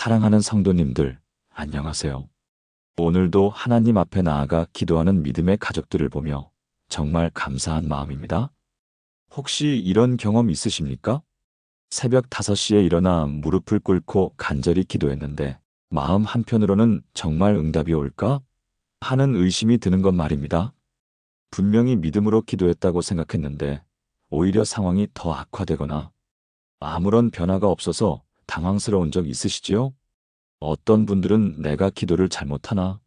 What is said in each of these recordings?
사랑하는 성도님들, 안녕하세요. 오늘도 하나님 앞에 나아가 기도하는 믿음의 가족들을 보며 정말 감사한 마음입니다. 혹시 이런 경험 있으십니까? 새벽 5시에 일어나 무릎을 꿇고 간절히 기도했는데 마음 한편으로는 정말 응답이 올까? 하는 의심이 드는 것 말입니다. 분명히 믿음으로 기도했다고 생각했는데 오히려 상황이 더 악화되거나 아무런 변화가 없어서 당황스러운 적 있으시지요? 어떤 분들은 내가 기도를 잘못하나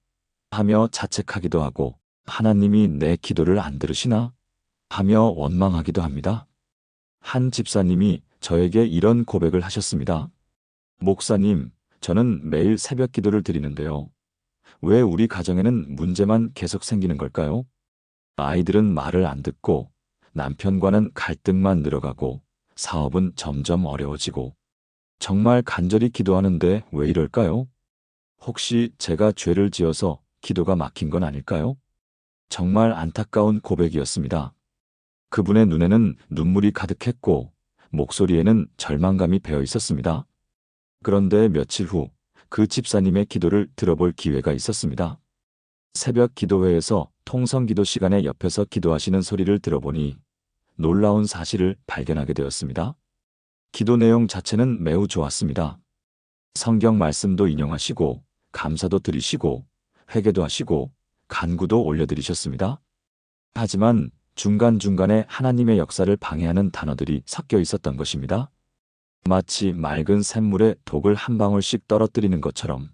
하며 자책하기도 하고 하나님이 내 기도를 안 들으시나 하며 원망하기도 합니다. 한 집사님이 저에게 이런 고백을 하셨습니다. 목사님, 저는 매일 새벽 기도를 드리는데요. 왜 우리 가정에는 문제만 계속 생기는 걸까요? 아이들은 말을 안 듣고 남편과는 갈등만 늘어가고 사업은 점점 어려워지고 정말 간절히 기도하는데 왜 이럴까요? 혹시 제가 죄를 지어서 기도가 막힌 건 아닐까요? 정말 안타까운 고백이었습니다. 그분의 눈에는 눈물이 가득했고 목소리에는 절망감이 배어 있었습니다. 그런데 며칠 후 그 집사님의 기도를 들어볼 기회가 있었습니다. 새벽 기도회에서 통성 기도 시간에 옆에서 기도하시는 소리를 들어보니 놀라운 사실을 발견하게 되었습니다. 기도 내용 자체는 매우 좋았습니다. 성경 말씀도 인용하시고 감사도 드리시고 회개도 하시고 간구도 올려드리셨습니다. 하지만 중간중간에 하나님의 역사를 방해하는 단어들이 섞여 있었던 것입니다. 마치 맑은 샘물에 독을 한 방울씩 떨어뜨리는 것처럼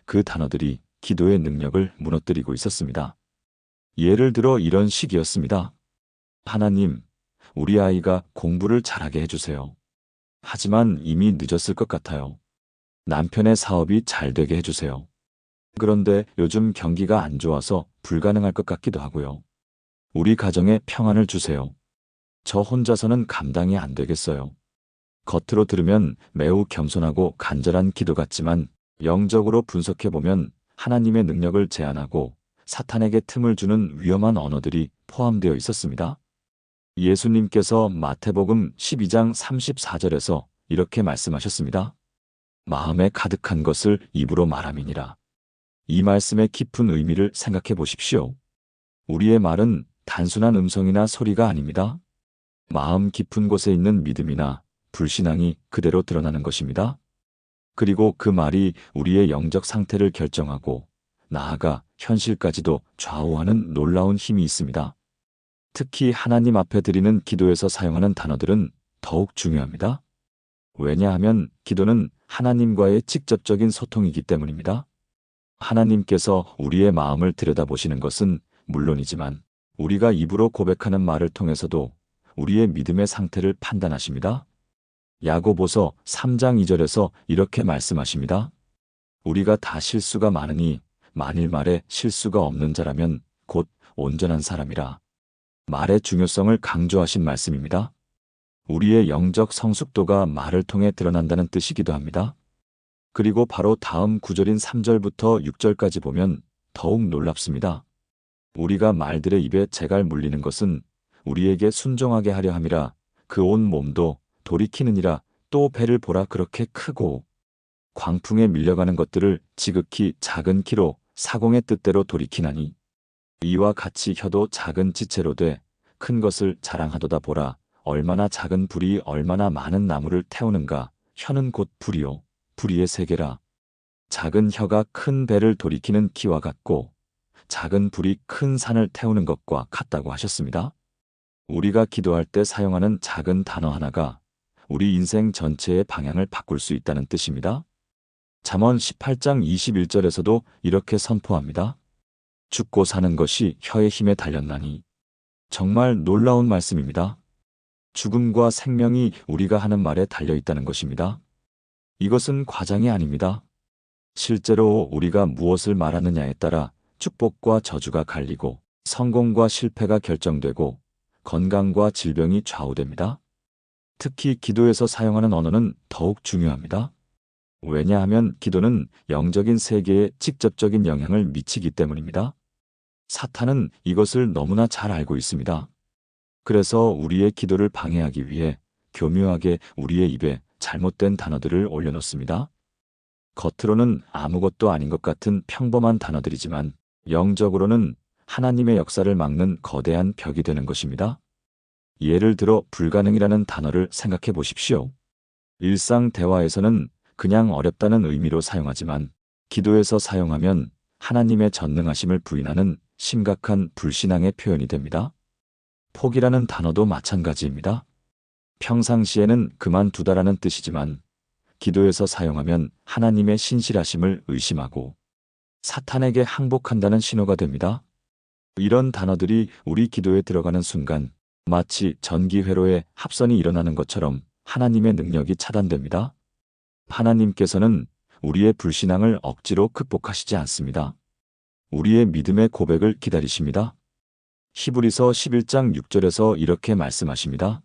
그 단어들이 기도의 능력을 무너뜨리고 있었습니다. 예를 들어 이런 식이었습니다. 하나님, 우리 아이가 공부를 잘하게 해주세요. 하지만 이미 늦었을 것 같아요. 남편의 사업이 잘 되게 해주세요. 그런데 요즘 경기가 안 좋아서 불가능할 것 같기도 하고요. 우리 가정에 평안을 주세요. 저 혼자서는 감당이 안 되겠어요. 겉으로 들으면 매우 겸손하고 간절한 기도 같지만 영적으로 분석해보면 하나님의 능력을 제한하고 사탄에게 틈을 주는 위험한 언어들이 포함되어 있었습니다. 예수님께서 마태복음 12장 34절에서 이렇게 말씀하셨습니다. 마음에 가득한 것을 입으로 말함이니라. 이 말씀의 깊은 의미를 생각해 보십시오. 우리의 말은 단순한 음성이나 소리가 아닙니다. 마음 깊은 곳에 있는 믿음이나 불신앙이 그대로 드러나는 것입니다. 그리고 그 말이 우리의 영적 상태를 결정하고 나아가 현실까지도 좌우하는 놀라운 힘이 있습니다. 특히 하나님 앞에 드리는 기도에서 사용하는 단어들은 더욱 중요합니다. 왜냐하면 기도는 하나님과의 직접적인 소통이기 때문입니다. 하나님께서 우리의 마음을 들여다보시는 것은 물론이지만 우리가 입으로 고백하는 말을 통해서도 우리의 믿음의 상태를 판단하십니다. 야고보서 3장 2절에서 이렇게 말씀하십니다. 우리가 다 실수가 많으니 만일 말에 실수가 없는 자라면 곧 온전한 사람이라. 말의 중요성을 강조하신 말씀입니다. 우리의 영적 성숙도가 말을 통해 드러난다는 뜻이기도 합니다. 그리고 바로 다음 구절인 3절부터 6절까지 보면 더욱 놀랍습니다. 우리가 말들의 입에 재갈 물리는 것은 우리에게 순종하게 하려 함이라. 그 온 몸도 돌이키느니라. 또 배를 보라 그렇게 크고 광풍에 밀려가는 것들을 지극히 작은 키로 사공의 뜻대로 돌이키나니 이와 같이 혀도 작은 지체로 돼 큰 것을 자랑하도다 보라. 얼마나 작은 불이 얼마나 많은 나무를 태우는가. 혀는 곧 불이요 불의의 세계라. 작은 혀가 큰 배를 돌이키는 키와 같고 작은 불이 큰 산을 태우는 것과 같다고 하셨습니다. 우리가 기도할 때 사용하는 작은 단어 하나가 우리 인생 전체의 방향을 바꿀 수 있다는 뜻입니다. 잠언 18장 21절에서도 이렇게 선포합니다. 죽고 사는 것이 혀의 힘에 달렸나니. 정말 놀라운 말씀입니다. 죽음과 생명이 우리가 하는 말에 달려 있다는 것입니다. 이것은 과장이 아닙니다. 실제로 우리가 무엇을 말하느냐에 따라 축복과 저주가 갈리고 성공과 실패가 결정되고 건강과 질병이 좌우됩니다. 특히 기도에서 사용하는 언어는 더욱 중요합니다. 왜냐하면 기도는 영적인 세계에 직접적인 영향을 미치기 때문입니다. 사탄은 이것을 너무나 잘 알고 있습니다. 그래서 우리의 기도를 방해하기 위해 교묘하게 우리의 입에 잘못된 단어들을 올려놓습니다. 겉으로는 아무것도 아닌 것 같은 평범한 단어들이지만 영적으로는 하나님의 역사를 막는 거대한 벽이 되는 것입니다. 예를 들어 불가능이라는 단어를 생각해 보십시오. 일상 대화에서는 그냥 어렵다는 의미로 사용하지만 기도에서 사용하면 하나님의 전능하심을 부인하는 심각한 불신앙의 표현이 됩니다. 포기라는 단어도 마찬가지입니다. 평상시에는 그만두다라는 뜻이지만 기도에서 사용하면 하나님의 신실하심을 의심하고 사탄에게 항복한다는 신호가 됩니다. 이런 단어들이 우리 기도에 들어가는 순간 마치 전기회로에 합선이 일어나는 것처럼 하나님의 능력이 차단됩니다. 하나님께서는 우리의 불신앙을 억지로 극복하시지 않습니다. 우리의 믿음의 고백을 기다리십니다. 히브리서 11장 6절에서 이렇게 말씀하십니다.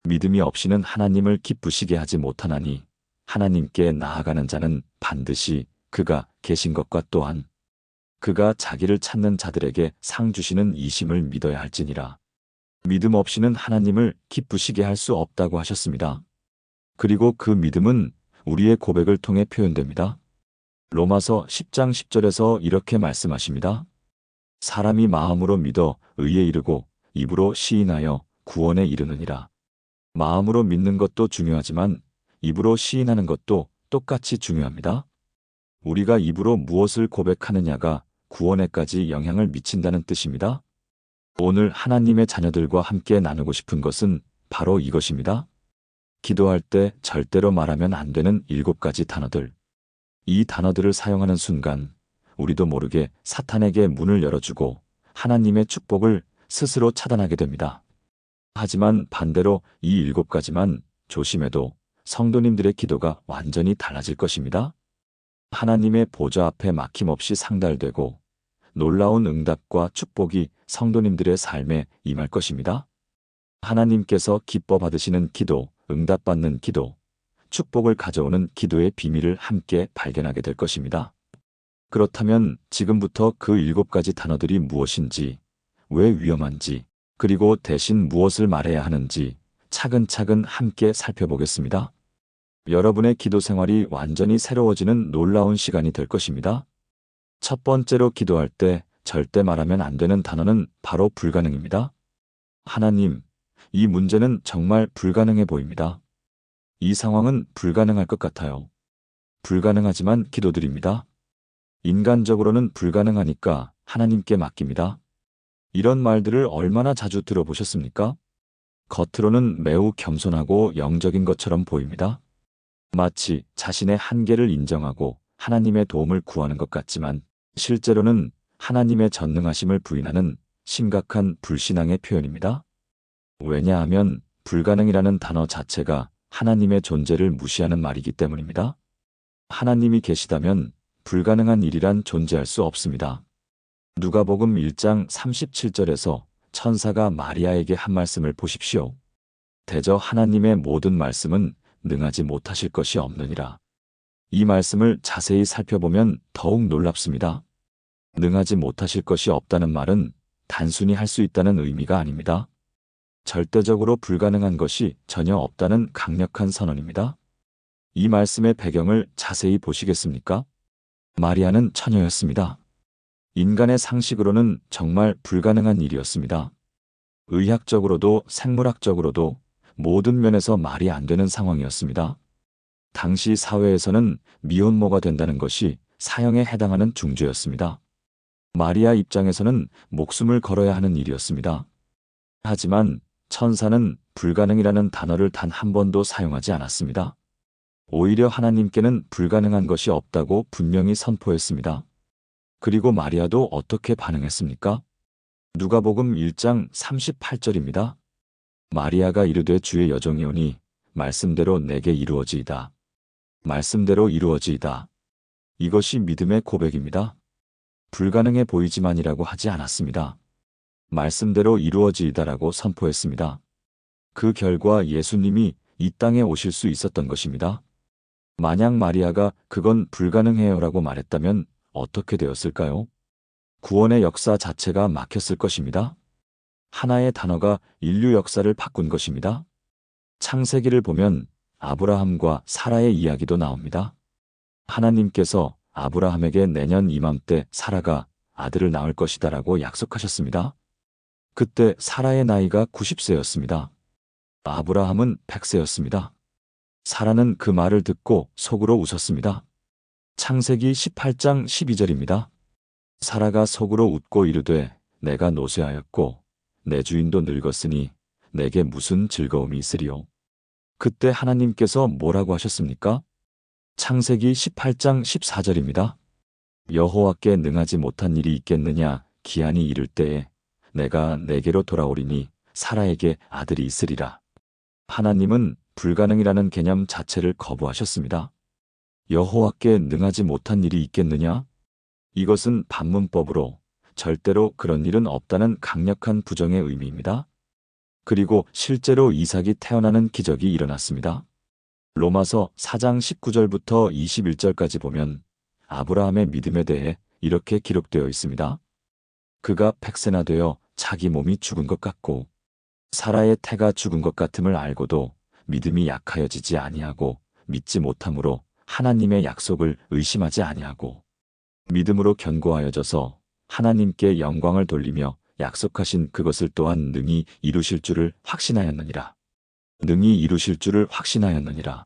믿음이 없이는 하나님을 기쁘시게 하지 못하나니 하나님께 나아가는 자는 반드시 그가 계신 것과 또한 그가 자기를 찾는 자들에게 상 주시는 이심을 믿어야 할지니라. 믿음 없이는 하나님을 기쁘시게 할 수 없다고 하셨습니다. 그리고 그 믿음은 우리의 고백을 통해 표현됩니다. 로마서 10장 10절에서 이렇게 말씀하십니다. 사람이 마음으로 믿어 의에 이르고 입으로 시인하여 구원에 이르느니라. 마음으로 믿는 것도 중요하지만 입으로 시인하는 것도 똑같이 중요합니다. 우리가 입으로 무엇을 고백하느냐가 구원에까지 영향을 미친다는 뜻입니다. 오늘 하나님의 자녀들과 함께 나누고 싶은 것은 바로 이것입니다. 기도할 때 절대로 말하면 안 되는 7가지 단어들. 이 단어들을 사용하는 순간 우리도 모르게 사탄에게 문을 열어주고 하나님의 축복을 스스로 차단하게 됩니다. 하지만 반대로 이 7가지만 조심해도 성도님들의 기도가 완전히 달라질 것입니다. 하나님의 보좌 앞에 막힘없이 상달되고 놀라운 응답과 축복이 성도님들의 삶에 임할 것입니다. 하나님께서 기뻐 받으시는 기도, 응답받는 기도, 축복을 가져오는 기도의 비밀을 함께 발견하게 될 것입니다. 그렇다면 지금부터 그 7가지 단어들이 무엇인지, 왜 위험한지, 그리고 대신 무엇을 말해야 하는지 차근차근 함께 살펴보겠습니다. 여러분의 기도 생활이 완전히 새로워지는 놀라운 시간이 될 것입니다. 첫 번째로 기도할 때 절대 말하면 안 되는 단어는 바로 불가능입니다. 하나님, 이 문제는 정말 불가능해 보입니다. 이 상황은 불가능할 것 같아요. 불가능하지만 기도드립니다. 인간적으로는 불가능하니까 하나님께 맡깁니다. 이런 말들을 얼마나 자주 들어보셨습니까? 겉으로는 매우 겸손하고 영적인 것처럼 보입니다. 마치 자신의 한계를 인정하고 하나님의 도움을 구하는 것 같지만 실제로는 하나님의 전능하심을 부인하는 심각한 불신앙의 표현입니다. 왜냐하면 불가능이라는 단어 자체가 하나님의 존재를 무시하는 말이기 때문입니다. 하나님이 계시다면 불가능한 일이란 존재할 수 없습니다. 누가복음 1장 37절에서 천사가 마리아에게 한 말씀을 보십시오. 대저 하나님의 모든 말씀은 능하지 못하실 것이 없느니라. 이 말씀을 자세히 살펴보면 더욱 놀랍습니다. 능하지 못하실 것이 없다는 말은 단순히 할 수 있다는 의미가 아닙니다. 절대적으로 불가능한 것이 전혀 없다는 강력한 선언입니다. 이 말씀의 배경을 자세히 보시겠습니까? 마리아는 처녀였습니다. 인간의 상식으로는 정말 불가능한 일이었습니다. 의학적으로도 생물학적으로도 모든 면에서 말이 안 되는 상황이었습니다. 당시 사회에서는 미혼모가 된다는 것이 사형에 해당하는 중죄였습니다. 마리아 입장에서는 목숨을 걸어야 하는 일이었습니다. 하지만 천사는 불가능이라는 단어를 단 한 번도 사용하지 않았습니다. 오히려 하나님께는 불가능한 것이 없다고 분명히 선포했습니다. 그리고 마리아도 어떻게 반응했습니까? 누가복음 1장 38절입니다. 마리아가 이르되 주의 여종이오니 말씀대로 내게 이루어지이다. 말씀대로 이루어지이다. 이것이 믿음의 고백입니다. 불가능해 보이지만이라고 하지 않았습니다. 말씀대로 이루어지이다라고 선포했습니다. 그 결과 예수님이 이 땅에 오실 수 있었던 것입니다. 만약 마리아가 그건 불가능해요라고 말했다면 어떻게 되었을까요? 구원의 역사 자체가 막혔을 것입니다. 하나의 단어가 인류 역사를 바꾼 것입니다. 창세기를 보면 아브라함과 사라의 이야기도 나옵니다. 하나님께서 아브라함에게 내년 이맘때 사라가 아들을 낳을 것이다라고 약속하셨습니다. 그때 사라의 나이가 90세였습니다. 아브라함은 100세였습니다. 사라는 그 말을 듣고 속으로 웃었습니다. 창세기 18장 12절입니다. 사라가 속으로 웃고 이르되 내가 노쇠하였고 내 주인도 늙었으니 내게 무슨 즐거움이 있으리요. 그때 하나님께서 뭐라고 하셨습니까? 창세기 18장 14절입니다. 여호와께 능하지 못한 일이 있겠느냐 기한이 이를 때에 내가 내게로 돌아오리니 사라에게 아들이 있으리라. 하나님은 불가능이라는 개념 자체를 거부하셨습니다. 여호와께 능하지 못한 일이 있겠느냐? 이것은 반문법으로 절대로 그런 일은 없다는 강력한 부정의 의미입니다. 그리고 실제로 이삭이 태어나는 기적이 일어났습니다. 로마서 4장 19절부터 21절까지 보면 아브라함의 믿음에 대해 이렇게 기록되어 있습니다. 그가 100세나 되어 자기 몸이 죽은 것 같고 사라의 태가 죽은 것 같음을 알고도 믿음이 약하여지지 아니하고 믿지 못함으로 하나님의 약속을 의심하지 아니하고 믿음으로 견고하여져서 하나님께 영광을 돌리며 약속하신 그것을 또한 능히 이루실 줄을 확신하였느니라. 능히 이루실 줄을 확신하였느니라.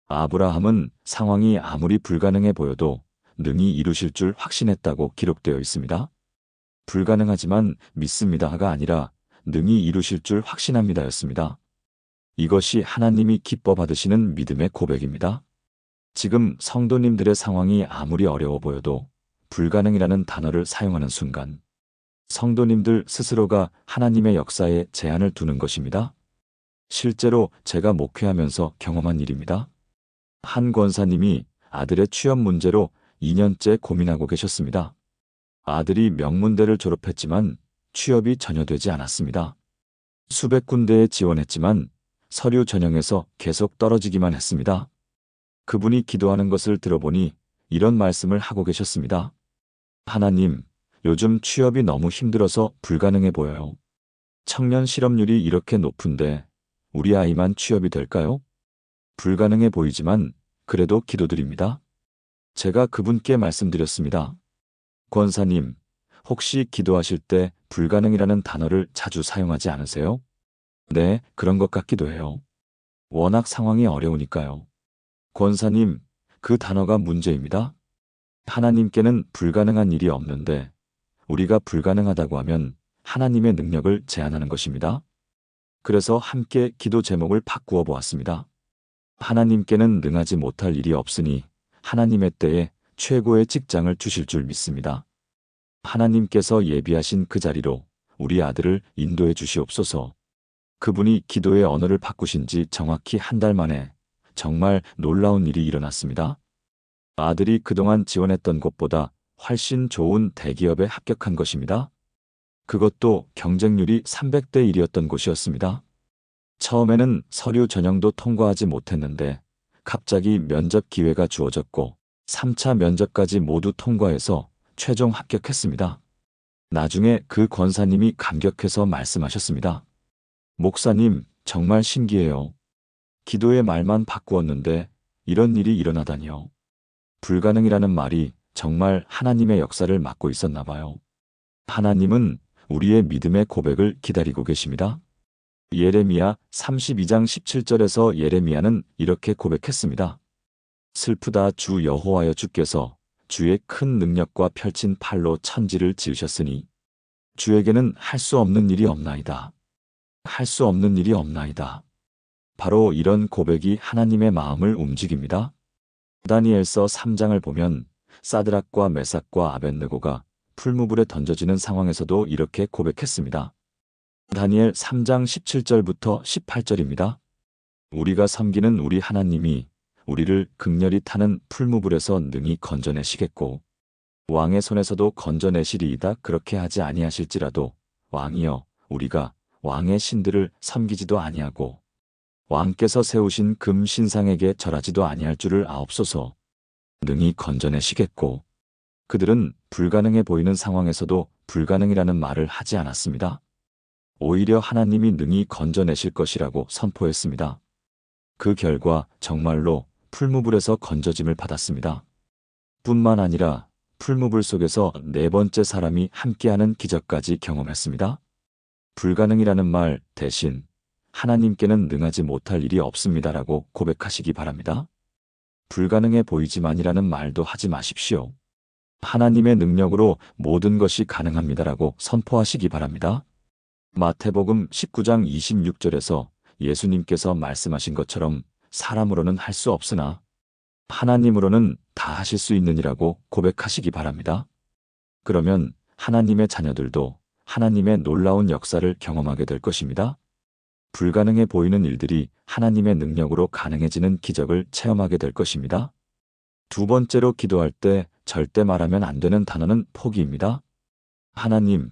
아브라함은 상황이 아무리 불가능해 보여도 능히 이루실 줄 확신했다고 기록되어 있습니다. 불가능하지만 믿습니다가 아니라 능히 이루실 줄 확신합니다였습니다. 이것이 하나님이 기뻐 받으시는 믿음의 고백입니다. 지금 성도님들의 상황이 아무리 어려워 보여도 불가능이라는 단어를 사용하는 순간 성도님들 스스로가 하나님의 역사에 제한을 두는 것입니다. 실제로 제가 목회하면서 경험한 일입니다. 한 권사님이 아들의 취업 문제로 2년째 고민하고 계셨습니다. 아들이 명문대를 졸업했지만 취업이 전혀 되지 않았습니다. 수백 군데에 지원했지만 서류 전형에서 계속 떨어지기만 했습니다. 그분이 기도하는 것을 들어보니 이런 말씀을 하고 계셨습니다. 하나님, 요즘 취업이 너무 힘들어서 불가능해 보여요. 청년 실업률이 이렇게 높은데 우리 아이만 취업이 될까요? 불가능해 보이지만 그래도 기도드립니다. 제가 그분께 말씀드렸습니다. 권사님, 혹시 기도하실 때 불가능이라는 단어를 자주 사용하지 않으세요? 네, 그런 것 같기도 해요. 워낙 상황이 어려우니까요. 권사님, 그 단어가 문제입니다. 하나님께는 불가능한 일이 없는데 우리가 불가능하다고 하면 하나님의 능력을 제한하는 것입니다. 그래서 함께 기도 제목을 바꾸어 보았습니다. 하나님께는 능하지 못할 일이 없으니 하나님의 때에 최고의 직장을 주실 줄 믿습니다. 하나님께서 예비하신 그 자리로 우리 아들을 인도해 주시옵소서. 그분이 기도의 언어를 바꾸신 지 정확히 한 달 만에 정말 놀라운 일이 일어났습니다. 아들이 그동안 지원했던 곳보다 훨씬 좋은 대기업에 합격한 것입니다. 그것도 경쟁률이 300대 1이었던 곳이었습니다. 처음에는 서류 전형도 통과하지 못했는데 갑자기 면접 기회가 주어졌고 3차 면접까지 모두 통과해서 최종 합격했습니다. 나중에 그 권사님이 감격해서 말씀하셨습니다. 목사님, 정말 신기해요. 기도의 말만 바꾸었는데 이런 일이 일어나다니요. 불가능이라는 말이 정말 하나님의 역사를 맡고 있었나 봐요. 하나님은 우리의 믿음의 고백을 기다리고 계십니다. 예레미야 32장 17절에서 예레미야는 이렇게 고백했습니다. 슬프다 주 여호와여 주께서 주의 큰 능력과 펼친 팔로 천지를 지으셨으니 주에게는 할 수 없는 일이 없나이다. 할 수 없는 일이 없나이다. 바로 이런 고백이 하나님의 마음을 움직입니다. 다니엘서 3장을 보면 사드락과 메삭과 아벳느고가 풀무불에 던져지는 상황에서도 이렇게 고백했습니다. 다니엘 3장 17절부터 18절입니다. 우리가 섬기는 우리 하나님이 우리를 극렬히 타는 풀무불에서 능히 건져내시겠고 왕의 손에서도 건져내시리이다. 그렇게 하지 아니하실지라도 왕이여 우리가 왕의 신들을 섬기지도 아니하고 왕께서 세우신 금 신상에게 절하지도 아니할 줄을 아옵소서. 능히 건져내시겠고 그들은 불가능해 보이는 상황에서도 불가능이라는 말을 하지 않았습니다. 오히려 하나님이 능히 건져내실 것이라고 선포했습니다. 그 결과 정말로 풀무불에서 건져짐을 받았습니다. 뿐만 아니라 풀무불 속에서 네 번째 사람이 함께하는 기적까지 경험했습니다. 불가능이라는 말 대신 하나님께는 능하지 못할 일이 없습니다라고 고백하시기 바랍니다. 불가능해 보이지만이라는 말도 하지 마십시오. 하나님의 능력으로 모든 것이 가능합니다라고 선포하시기 바랍니다. 마태복음 19장 26절에서 예수님께서 말씀하신 것처럼 사람으로는 할 수 없으나 하나님으로는 다 하실 수 있느니라고 고백하시기 바랍니다. 그러면 하나님의 자녀들도 하나님의 놀라운 역사를 경험하게 될 것입니다. 불가능해 보이는 일들이 하나님의 능력으로 가능해지는 기적을 체험하게 될 것입니다. 두 번째로 기도할 때 절대 말하면 안 되는 단어는 포기입니다. 하나님,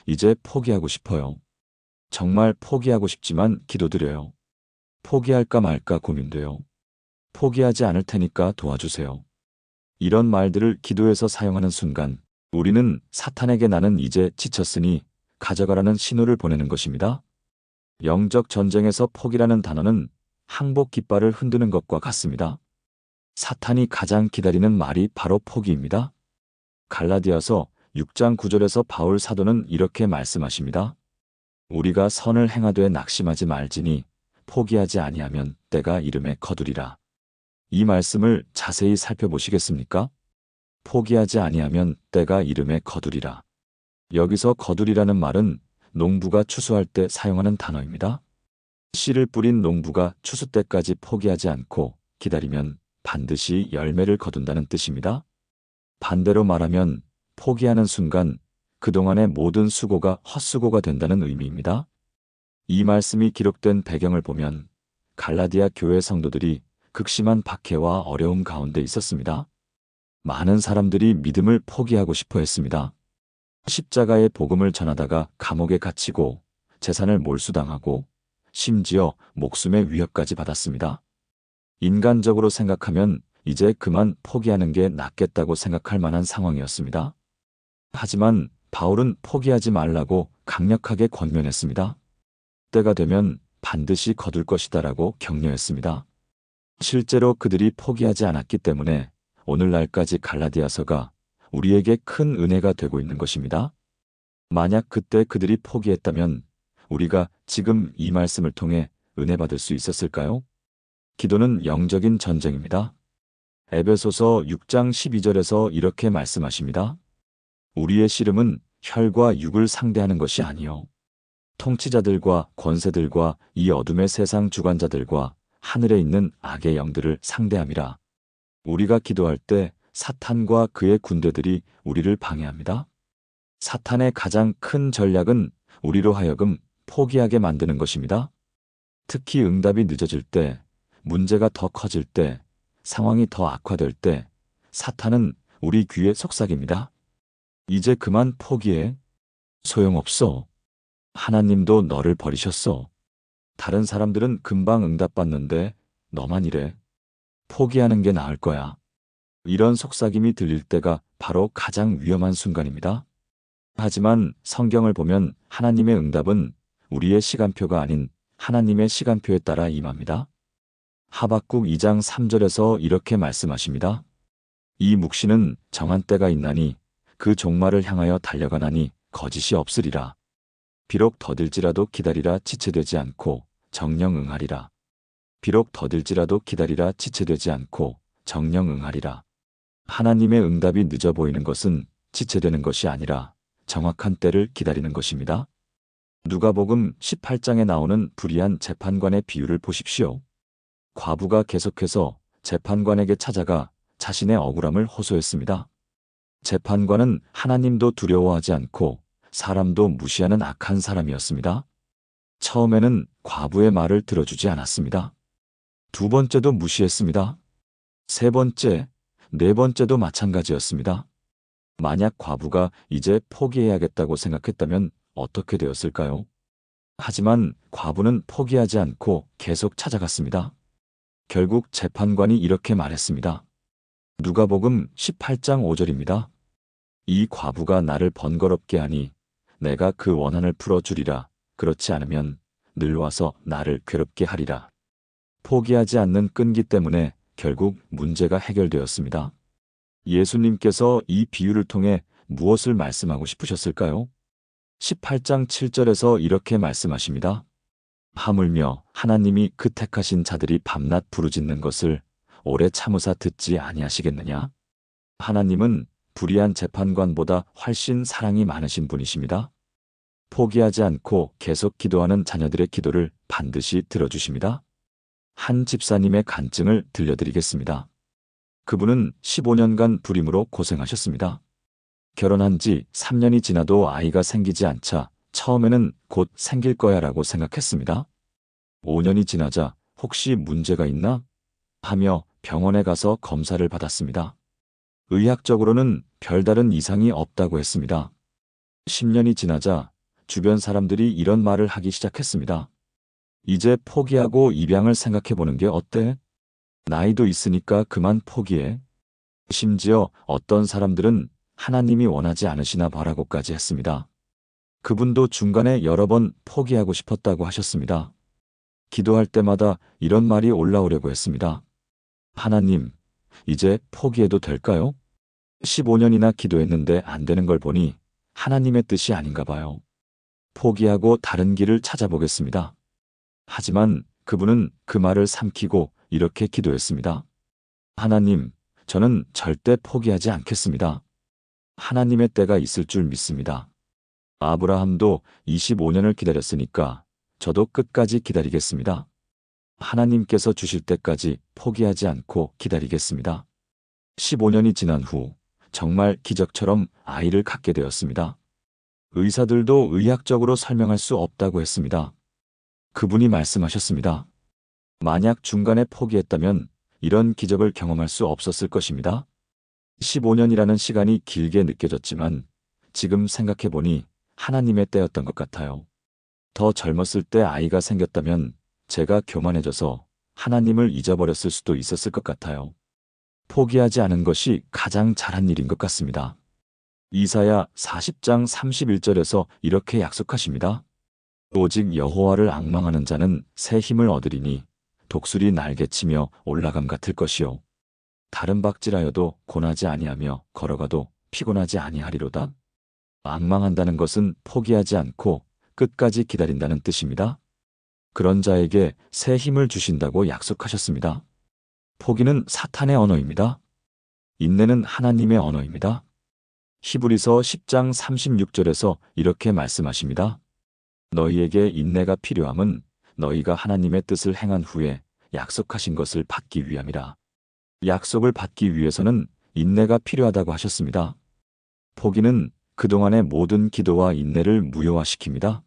이제 포기하고 싶어요. 정말 포기하고 싶지만 기도드려요. 포기할까 말까 고민돼요. 포기하지 않을 테니까 도와주세요. 이런 말들을 기도에서 사용하는 순간 우리는 사탄에게 나는 이제 지쳤으니 가져가라는 신호를 보내는 것입니다. 영적 전쟁에서 포기라는 단어는 항복 깃발을 흔드는 것과 같습니다. 사탄이 가장 기다리는 말이 바로 포기입니다. 갈라디아서 6장 9절에서 바울 사도는 이렇게 말씀하십니다. 우리가 선을 행하되 낙심하지 말지니 포기하지 아니하면 때가 이름에 거두리라. 이 말씀을 자세히 살펴보시겠습니까? 포기하지 아니하면 때가 이름에 거두리라. 여기서 거두리라는 말은 농부가 추수할 때 사용하는 단어입니다. 씨를 뿌린 농부가 추수 때까지 포기하지 않고 기다리면 반드시 열매를 거둔다는 뜻입니다. 반대로 말하면 포기하는 순간 그동안의 모든 수고가 헛수고가 된다는 의미입니다. 이 말씀이 기록된 배경을 보면 갈라디아 교회 성도들이 극심한 박해와 어려움 가운데 있었습니다. 많은 사람들이 믿음을 포기하고 싶어 했습니다. 십자가의 복음을 전하다가 감옥에 갇히고 재산을 몰수당하고 심지어 목숨의 위협까지 받았습니다. 인간적으로 생각하면 이제 그만 포기하는 게 낫겠다고 생각할 만한 상황이었습니다. 하지만 바울은 포기하지 말라고 강력하게 권면했습니다. 때가 되면 반드시 거둘 것이다라고 격려했습니다. 실제로 그들이 포기하지 않았기 때문에 오늘날까지 갈라디아서가 우리에게 큰 은혜가 되고 있는 것입니다. 만약 그때 그들이 포기했다면 우리가 지금 이 말씀을 통해 은혜 받을 수 있었을까요? 기도는 영적인 전쟁입니다. 에베소서 6장 12절에서 이렇게 말씀하십니다. 우리의 씨름은 혈과 육을 상대하는 것이 아니요 통치자들과 권세들과 이 어둠의 세상 주관자들과 하늘에 있는 악의 영들을 상대함이라. 우리가 기도할 때 사탄과 그의 군대들이 우리를 방해합니다. 사탄의 가장 큰 전략은 우리로 하여금 포기하게 만드는 것입니다. 특히 응답이 늦어질 때, 문제가 더 커질 때, 상황이 더 악화될 때 사탄은 우리 귀에 속삭입니다. 이제 그만 포기해. 소용없어. 하나님도 너를 버리셨어. 다른 사람들은 금방 응답받는데 너만 이래. 포기하는 게 나을 거야. 이런 속삭임이 들릴 때가 바로 가장 위험한 순간입니다. 하지만 성경을 보면 하나님의 응답은 우리의 시간표가 아닌 하나님의 시간표에 따라 임합니다. 하박국 2장 3절에서 이렇게 말씀하십니다. 이 묵시는 정한 때가 있나니 그 종말을 향하여 달려가나니 거짓이 없으리라. 비록 더딜지라도 기다리라 지체되지 않고 정령 응하리라. 비록 더딜지라도 기다리라 지체되지 않고 정령 응하리라. 하나님의 응답이 늦어 보이는 것은 지체되는 것이 아니라 정확한 때를 기다리는 것입니다. 누가복음 18장에 나오는 불의한 재판관의 비유를 보십시오. 과부가 계속해서 재판관에게 찾아가 자신의 억울함을 호소했습니다. 재판관은 하나님도 두려워하지 않고 사람도 무시하는 악한 사람이었습니다. 처음에는 과부의 말을 들어주지 않았습니다. 두 번째도 무시했습니다. 세 번째, 네 번째도 마찬가지였습니다. 만약 과부가 이제 포기해야겠다고 생각했다면 어떻게 되었을까요? 하지만 과부는 포기하지 않고 계속 찾아갔습니다. 결국 재판관이 이렇게 말했습니다. 누가복음 18장 5절입니다. 이 과부가 나를 번거롭게 하니 내가 그 원한을 풀어주리라. 그렇지 않으면 늘 와서 나를 괴롭게 하리라. 포기하지 않는 끈기 때문에 결국 문제가 해결되었습니다. 예수님께서 이 비유를 통해 무엇을 말씀하고 싶으셨을까요? 18장 7절에서 이렇게 말씀하십니다. 하물며 하나님이 그 택하신 자들이 밤낮 부르짖는 것을 오래 참으사 듣지 아니하시겠느냐? 하나님은 불의한 재판관보다 훨씬 사랑이 많으신 분이십니다. 포기하지 않고 계속 기도하는 자녀들의 기도를 반드시 들어주십니다. 한 집사님의 간증을 들려드리겠습니다. 그분은 15년간 불임으로 고생하셨습니다. 결혼한 지 3년이 지나도 아이가 생기지 않자 처음에는 곧 생길 거야라고 생각했습니다. 5년이 지나자 혹시 문제가 있나? 하며 병원에 가서 검사를 받았습니다. 의학적으로는 별다른 이상이 없다고 했습니다. 10년이 지나자 주변 사람들이 이런 말을 하기 시작했습니다. 이제 포기하고 입양을 생각해보는 게 어때? 나이도 있으니까 그만 포기해. 심지어 어떤 사람들은 하나님이 원하지 않으시나 봐라고까지 했습니다. 그분도 중간에 여러 번 포기하고 싶었다고 하셨습니다. 기도할 때마다 이런 말이 올라오려고 했습니다. 하나님, 이제 포기해도 될까요? 15년이나 기도했는데 안 되는 걸 보니 하나님의 뜻이 아닌가 봐요. 포기하고 다른 길을 찾아보겠습니다. 하지만 그분은 그 말을 삼키고 이렇게 기도했습니다. 하나님, 저는 절대 포기하지 않겠습니다. 하나님의 때가 있을 줄 믿습니다. 아브라함도 25년을 기다렸으니까 저도 끝까지 기다리겠습니다. 하나님께서 주실 때까지 포기하지 않고 기다리겠습니다. 15년이 지난 후 정말 기적처럼 아이를 갖게 되었습니다. 의사들도 의학적으로 설명할 수 없다고 했습니다. 그분이 말씀하셨습니다. 만약 중간에 포기했다면 이런 기적을 경험할 수 없었을 것입니다. 15년이라는 시간이 길게 느껴졌지만 지금 생각해보니 하나님의 때였던 것 같아요. 더 젊었을 때 아이가 생겼다면 제가 교만해져서 하나님을 잊어버렸을 수도 있었을 것 같아요. 포기하지 않은 것이 가장 잘한 일인 것 같습니다. 이사야 40장 31절에서 이렇게 약속하십니다. 오직 여호와를 앙망하는 자는 새 힘을 얻으리니 독수리 날개치며 올라감 같을 것이요. 다른 박질하여도 고나지 아니하며 걸어가도 피곤하지 아니하리로다. 앙망한다는 것은 포기하지 않고 끝까지 기다린다는 뜻입니다. 그런 자에게 새 힘을 주신다고 약속하셨습니다. 포기는 사탄의 언어입니다. 인내는 하나님의 언어입니다. 히브리서 10장 36절에서 이렇게 말씀하십니다. 너희에게 인내가 필요함은 너희가 하나님의 뜻을 행한 후에 약속하신 것을 받기 위함이라. 약속을 받기 위해서는 인내가 필요하다고 하셨습니다. 포기는 그동안의 모든 기도와 인내를 무효화시킵니다.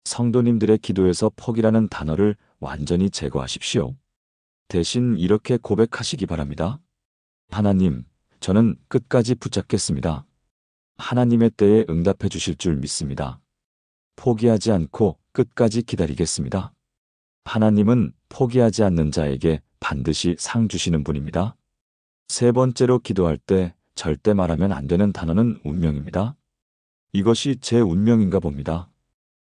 성도님들의 기도에서 포기라는 단어를 완전히 제거하십시오. 대신 이렇게 고백하시기 바랍니다. 하나님, 저는 끝까지 붙잡겠습니다. 하나님의 때에 응답해 주실 줄 믿습니다. 포기하지 않고 끝까지 기다리겠습니다. 하나님은 포기하지 않는 자에게 반드시 상 주시는 분입니다. 세 번째로 기도할 때 절대 말하면 안 되는 단어는 운명입니다. 이것이 제 운명인가 봅니다.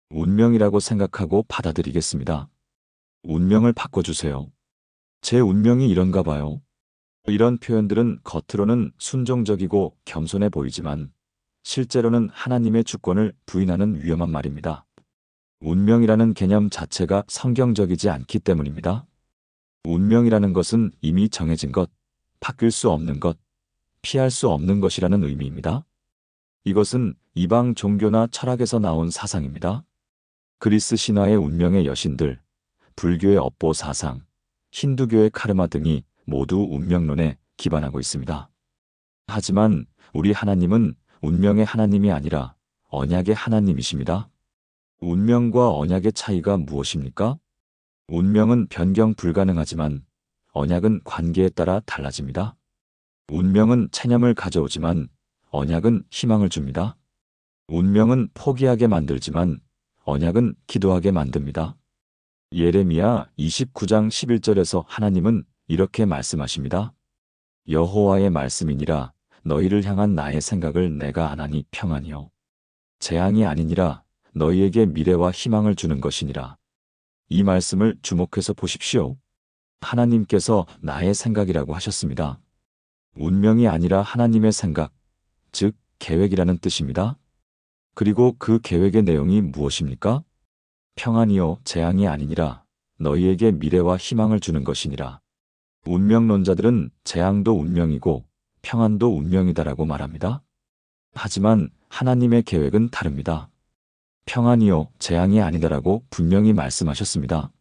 운명이라고 생각하고 받아들이겠습니다. 운명을 바꿔주세요. 제 운명이 이런가 봐요. 이런 표현들은 겉으로는 순종적이고 겸손해 보이지만 실제로는 하나님의 주권을 부인하는 위험한 말입니다. 운명이라는 개념 자체가 성경적이지 않기 때문입니다. 운명이라는 것은 이미 정해진 것, 바뀔 수 없는 것, 피할 수 없는 것이라는 의미입니다. 이것은 이방 종교나 철학에서 나온 사상입니다. 그리스 신화의 운명의 여신들, 불교의 업보 사상, 힌두교의 카르마 등이 모두 운명론에 기반하고 있습니다. 하지만 우리 하나님은 운명의 하나님이 아니라 언약의 하나님이십니다. 운명과 언약의 차이가 무엇입니까? 운명은 변경 불가능하지만 언약은 관계에 따라 달라집니다. 운명은 체념을 가져오지만 언약은 희망을 줍니다. 운명은 포기하게 만들지만 언약은 기도하게 만듭니다. 예레미야 29장 11절에서 하나님은 이렇게 말씀하십니다. 여호와의 말씀이니라 너희를 향한 나의 생각을 내가 아나니 평안이요 재앙이 아니니라 너희에게 미래와 희망을 주는 것이니라. 이 말씀을 주목해서 보십시오. 하나님께서 나의 생각이라고 하셨습니다. 운명이 아니라 하나님의 생각, 즉 계획이라는 뜻입니다. 그리고 그 계획의 내용이 무엇입니까? 평안이요 재앙이 아니니라 너희에게 미래와 희망을 주는 것이니라. 운명론자들은 재앙도 운명이고 평안도 운명이다라고 말합니다. 하지만 하나님의 계획은 다릅니다. 평안이요 재앙이 아니다라고 분명히 말씀하셨습니다.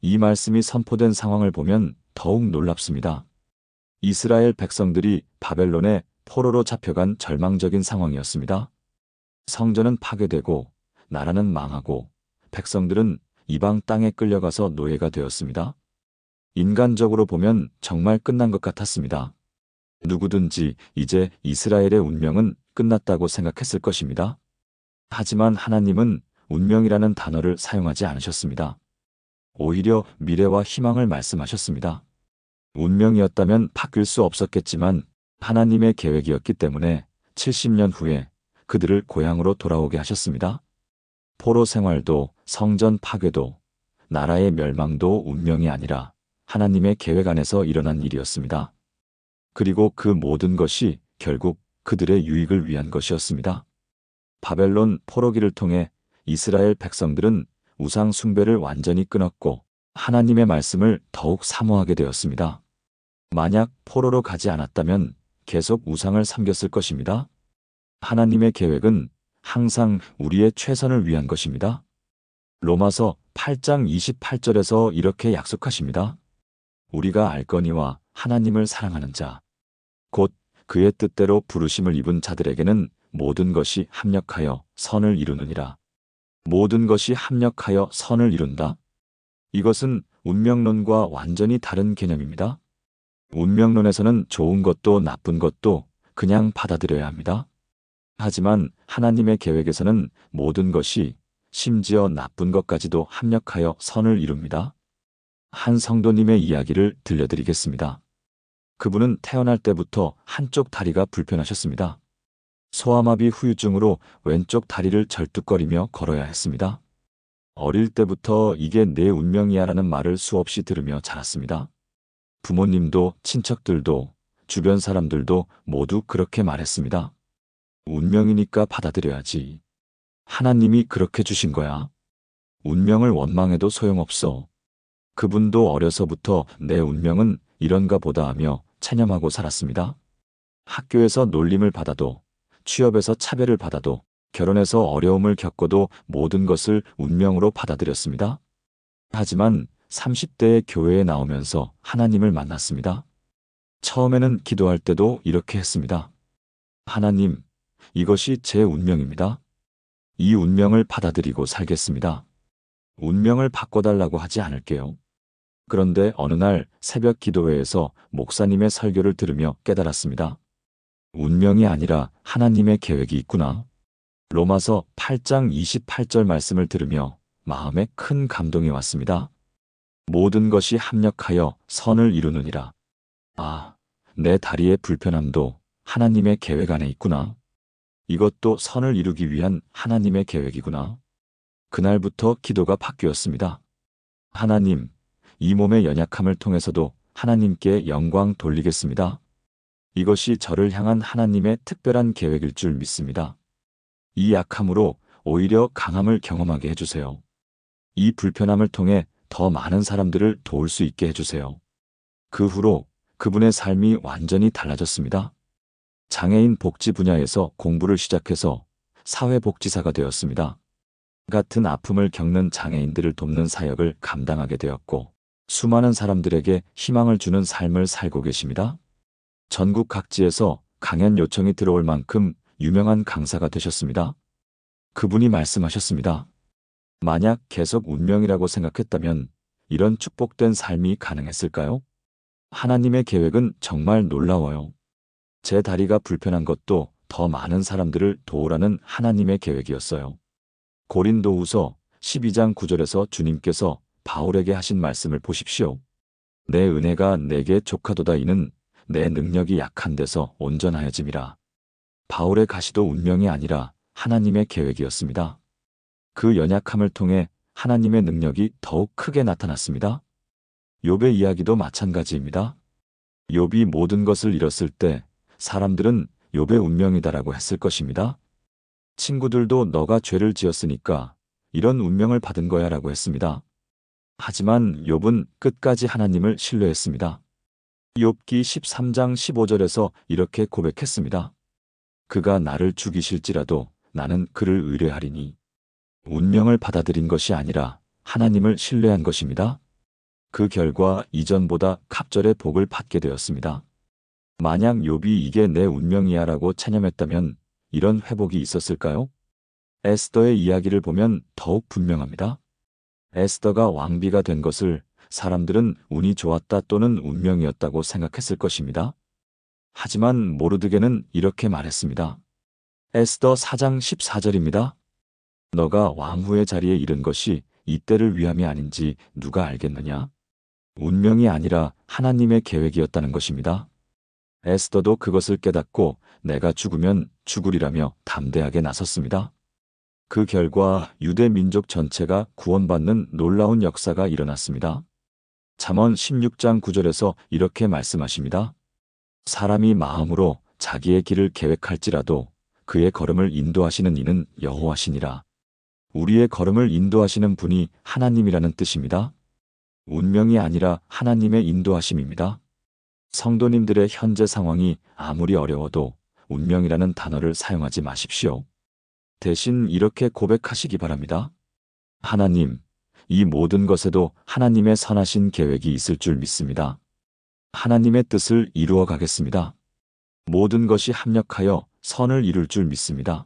이 말씀이 선포된 상황을 보면 더욱 놀랍습니다. 이스라엘 백성들이 바벨론의 포로로 잡혀간 절망적인 상황이었습니다. 성전은 파괴되고 나라는 망하고 백성들은 이방 땅에 끌려가서 노예가 되었습니다. 인간적으로 보면 정말 끝난 것 같았습니다. 누구든지 이제 이스라엘의 운명은 끝났다고 생각했을 것입니다. 하지만 하나님은 운명이라는 단어를 사용하지 않으셨습니다. 오히려 미래와 희망을 말씀하셨습니다. 운명이었다면 바뀔 수 없었겠지만 하나님의 계획이었기 때문에 70년 후에 그들을 고향으로 돌아오게 하셨습니다. 포로 생활도 성전 파괴도 나라의 멸망도 운명이 아니라 하나님의 계획 안에서 일어난 일이었습니다. 그리고 그 모든 것이 결국 그들의 유익을 위한 것이었습니다. 바벨론 포로기를 통해 이스라엘 백성들은 우상 숭배를 완전히 끊었고 하나님의 말씀을 더욱 사모하게 되었습니다. 만약 포로로 가지 않았다면 계속 우상을 섬겼을 것입니다. 하나님의 계획은 항상 우리의 최선을 위한 것입니다. 로마서 8장 28절에서 이렇게 약속하십니다. 우리가 알거니와 하나님을 사랑하는 자, 곧 그의 뜻대로 부르심을 입은 자들에게는 모든 것이 합력하여 선을 이루느니라. 모든 것이 합력하여 선을 이룬다. 이것은 운명론과 완전히 다른 개념입니다. 운명론에서는 좋은 것도 나쁜 것도 그냥 받아들여야 합니다. 하지만 하나님의 계획에서는 모든 것이 심지어 나쁜 것까지도 합력하여 선을 이룹니다. 한 성도님의 이야기를 들려드리겠습니다. 그분은 태어날 때부터 한쪽 다리가 불편하셨습니다. 소아마비 후유증으로 왼쪽 다리를 절뚝거리며 걸어야 했습니다. 어릴 때부터 이게 내 운명이야라는 말을 수없이 들으며 자랐습니다. 부모님도 친척들도 주변 사람들도 모두 그렇게 말했습니다. 운명이니까 받아들여야지. 하나님이 그렇게 주신 거야. 운명을 원망해도 소용없어. 그분도 어려서부터 내 운명은 이런가 보다 하며 체념하고 살았습니다. 학교에서 놀림을 받아도, 취업에서 차별을 받아도, 결혼해서 어려움을 겪어도 모든 것을 운명으로 받아들였습니다. 하지만 30대에 교회에 나오면서 하나님을 만났습니다. 처음에는 기도할 때도 이렇게 했습니다. 하나님, 이것이 제 운명입니다. 이 운명을 받아들이고 살겠습니다. 운명을 바꿔달라고 하지 않을게요. 그런데 어느 날 새벽 기도회에서 목사님의 설교를 들으며 깨달았습니다. 운명이 아니라 하나님의 계획이 있구나. 로마서 8장 28절 말씀을 들으며 마음에 큰 감동이 왔습니다. 모든 것이 합력하여 선을 이루느니라. 아, 내 다리의 불편함도 하나님의 계획 안에 있구나. 이것도 선을 이루기 위한 하나님의 계획이구나. 그날부터 기도가 바뀌었습니다. 하나님, 이 몸의 연약함을 통해서도 하나님께 영광 돌리겠습니다. 이것이 저를 향한 하나님의 특별한 계획일 줄 믿습니다. 이 약함으로 오히려 강함을 경험하게 해주세요. 이 불편함을 통해 더 많은 사람들을 도울 수 있게 해주세요. 그 후로 그분의 삶이 완전히 달라졌습니다. 장애인 복지 분야에서 공부를 시작해서 사회복지사가 되었습니다. 같은 아픔을 겪는 장애인들을 돕는 사역을 감당하게 되었고 수많은 사람들에게 희망을 주는 삶을 살고 계십니다. 전국 각지에서 강연 요청이 들어올 만큼 유명한 강사가 되셨습니다. 그분이 말씀하셨습니다. 만약 계속 운명이라고 생각했다면 이런 축복된 삶이 가능했을까요? 하나님의 계획은 정말 놀라워요. 제 다리가 불편한 것도 더 많은 사람들을 도우라는 하나님의 계획이었어요. 고린도후서 12장 9절에서 주님께서 바울에게 하신 말씀을 보십시오. 내 은혜가 내게 족하도다 이는 내 능력이 약한 데서 온전하여짐이라. 바울의 가시도 운명이 아니라 하나님의 계획이었습니다. 그 연약함을 통해 하나님의 능력이 더욱 크게 나타났습니다. 욥의 이야기도 마찬가지입니다. 욥이 모든 것을 잃었을 때 사람들은 욥의 운명이다라고 했을 것입니다. 친구들도 너가 죄를 지었으니까 이런 운명을 받은 거야라고 했습니다. 하지만 욥은 끝까지 하나님을 신뢰했습니다. 욥기 13장 15절에서 이렇게 고백했습니다. 그가 나를 죽이실지라도 나는 그를 의뢰하리니 운명을 받아들인 것이 아니라 하나님을 신뢰한 것입니다. 그 결과 이전보다 갑절의 복을 받게 되었습니다. 만약 욥이 이게 내 운명이야라고 체념했다면 이런 회복이 있었을까요? 에스더의 이야기를 보면 더욱 분명합니다. 에스더가 왕비가 된 것을 사람들은 운이 좋았다 또는 운명이었다고 생각했을 것입니다. 하지만 모르드게는 이렇게 말했습니다. 에스더 4장 14절입니다. 너가 왕후의 자리에 이른 것이 이때를 위함이 아닌지 누가 알겠느냐? 운명이 아니라 하나님의 계획이었다는 것입니다. 에스더도 그것을 깨닫고 내가 죽으면 죽으리라며 담대하게 나섰습니다. 그 결과 유대 민족 전체가 구원받는 놀라운 역사가 일어났습니다. 잠언 16장 9절에서 이렇게 말씀하십니다. 사람이 마음으로 자기의 길을 계획할지라도 그의 걸음을 인도하시는 이는 여호와시니라. 우리의 걸음을 인도하시는 분이 하나님이라는 뜻입니다. 운명이 아니라 하나님의 인도하심입니다. 성도님들의 현재 상황이 아무리 어려워도 운명이라는 단어를 사용하지 마십시오. 대신 이렇게 고백하시기 바랍니다. 하나님, 이 모든 것에도 하나님의 선하신 계획이 있을 줄 믿습니다. 하나님의 뜻을 이루어 가겠습니다. 모든 것이 합력하여 선을 이룰 줄 믿습니다.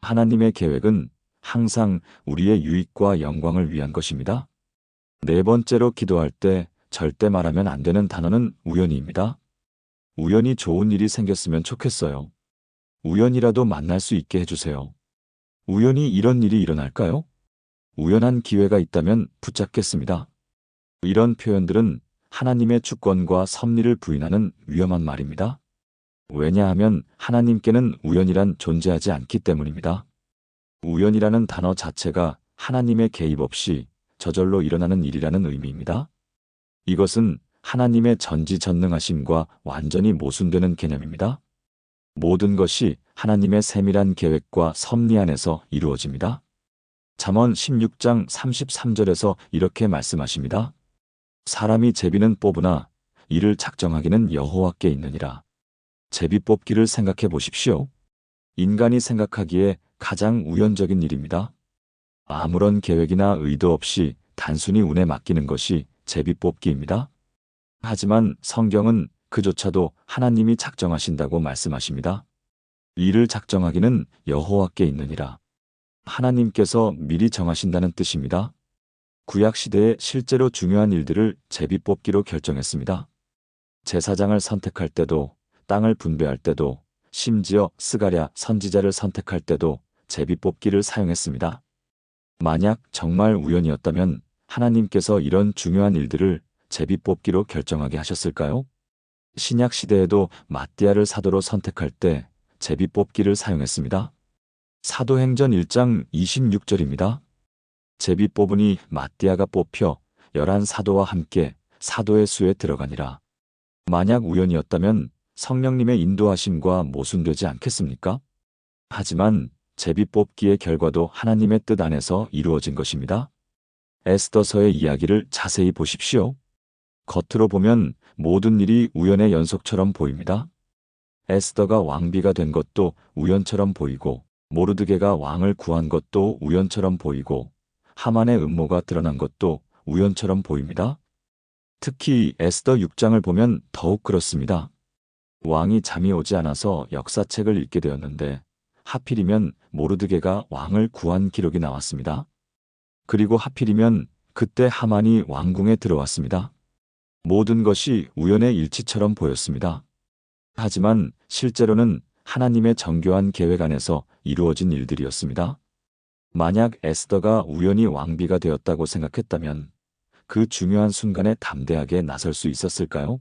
하나님의 계획은 항상 우리의 유익과 영광을 위한 것입니다. 네 번째로 기도할 때 절대 말하면 안 되는 단어는 우연히입니다. 우연히 좋은 일이 생겼으면 좋겠어요. 우연이라도 만날 수 있게 해주세요. 우연히 이런 일이 일어날까요? 우연한 기회가 있다면 붙잡겠습니다. 이런 표현들은 하나님의 주권과 섭리를 부인하는 위험한 말입니다. 왜냐하면 하나님께는 우연이란 존재하지 않기 때문입니다. 우연이라는 단어 자체가 하나님의 개입 없이 저절로 일어나는 일이라는 의미입니다. 이것은 하나님의 전지전능하심과 완전히 모순되는 개념입니다. 모든 것이 하나님의 세밀한 계획과 섭리 안에서 이루어집니다. 잠언 16장 33절에서 이렇게 말씀하십니다. 사람이 제비는 뽑으나 이를 작정하기는 여호와께 있느니라. 제비 뽑기를 생각해 보십시오. 인간이 생각하기에 가장 우연적인 일입니다. 아무런 계획이나 의도 없이 단순히 운에 맡기는 것이 제비 뽑기입니다. 하지만 성경은 그조차도 하나님이 작정하신다고 말씀하십니다. 이를 작정하기는 여호와께 있느니라. 하나님께서 미리 정하신다는 뜻입니다. 구약시대에 실제로 중요한 일들을 제비 뽑기로 결정했습니다. 제사장을 선택할 때도, 땅을 분배할 때도, 심지어 스가랴 선지자를 선택할 때도 제비 뽑기를 사용했습니다. 만약 정말 우연이었다면 하나님께서 이런 중요한 일들을 제비 뽑기로 결정하게 하셨을까요? 신약 시대에도 마띠아를 사도로 선택할 때 제비 뽑기를 사용했습니다. 사도행전 1장 26절입니다. 제비 뽑으니 마띠아가 뽑혀 11사도와 함께 사도의 수에 들어가니라. 만약 우연이었다면 성령님의 인도하심과 모순되지 않겠습니까? 하지만 제비 뽑기의 결과도 하나님의 뜻 안에서 이루어진 것입니다. 에스더서의 이야기를 자세히 보십시오. 겉으로 보면 모든 일이 우연의 연속처럼 보입니다. 에스더가 왕비가 된 것도 우연처럼 보이고, 모르드게가 왕을 구한 것도 우연처럼 보이고, 하만의 음모가 드러난 것도 우연처럼 보입니다. 특히 에스더 6장을 보면 더욱 그렇습니다. 왕이 잠이 오지 않아서 역사책을 읽게 되었는데 하필이면 모르드게가 왕을 구한 기록이 나왔습니다. 그리고 하필이면 그때 하만이 왕궁에 들어왔습니다. 모든 것이 우연의 일치처럼 보였습니다. 하지만 실제로는 하나님의 정교한 계획 안에서 이루어진 일들이었습니다. 만약 에스더가 우연히 왕비가 되었다고 생각했다면 그 중요한 순간에 담대하게 나설 수 있었을까요?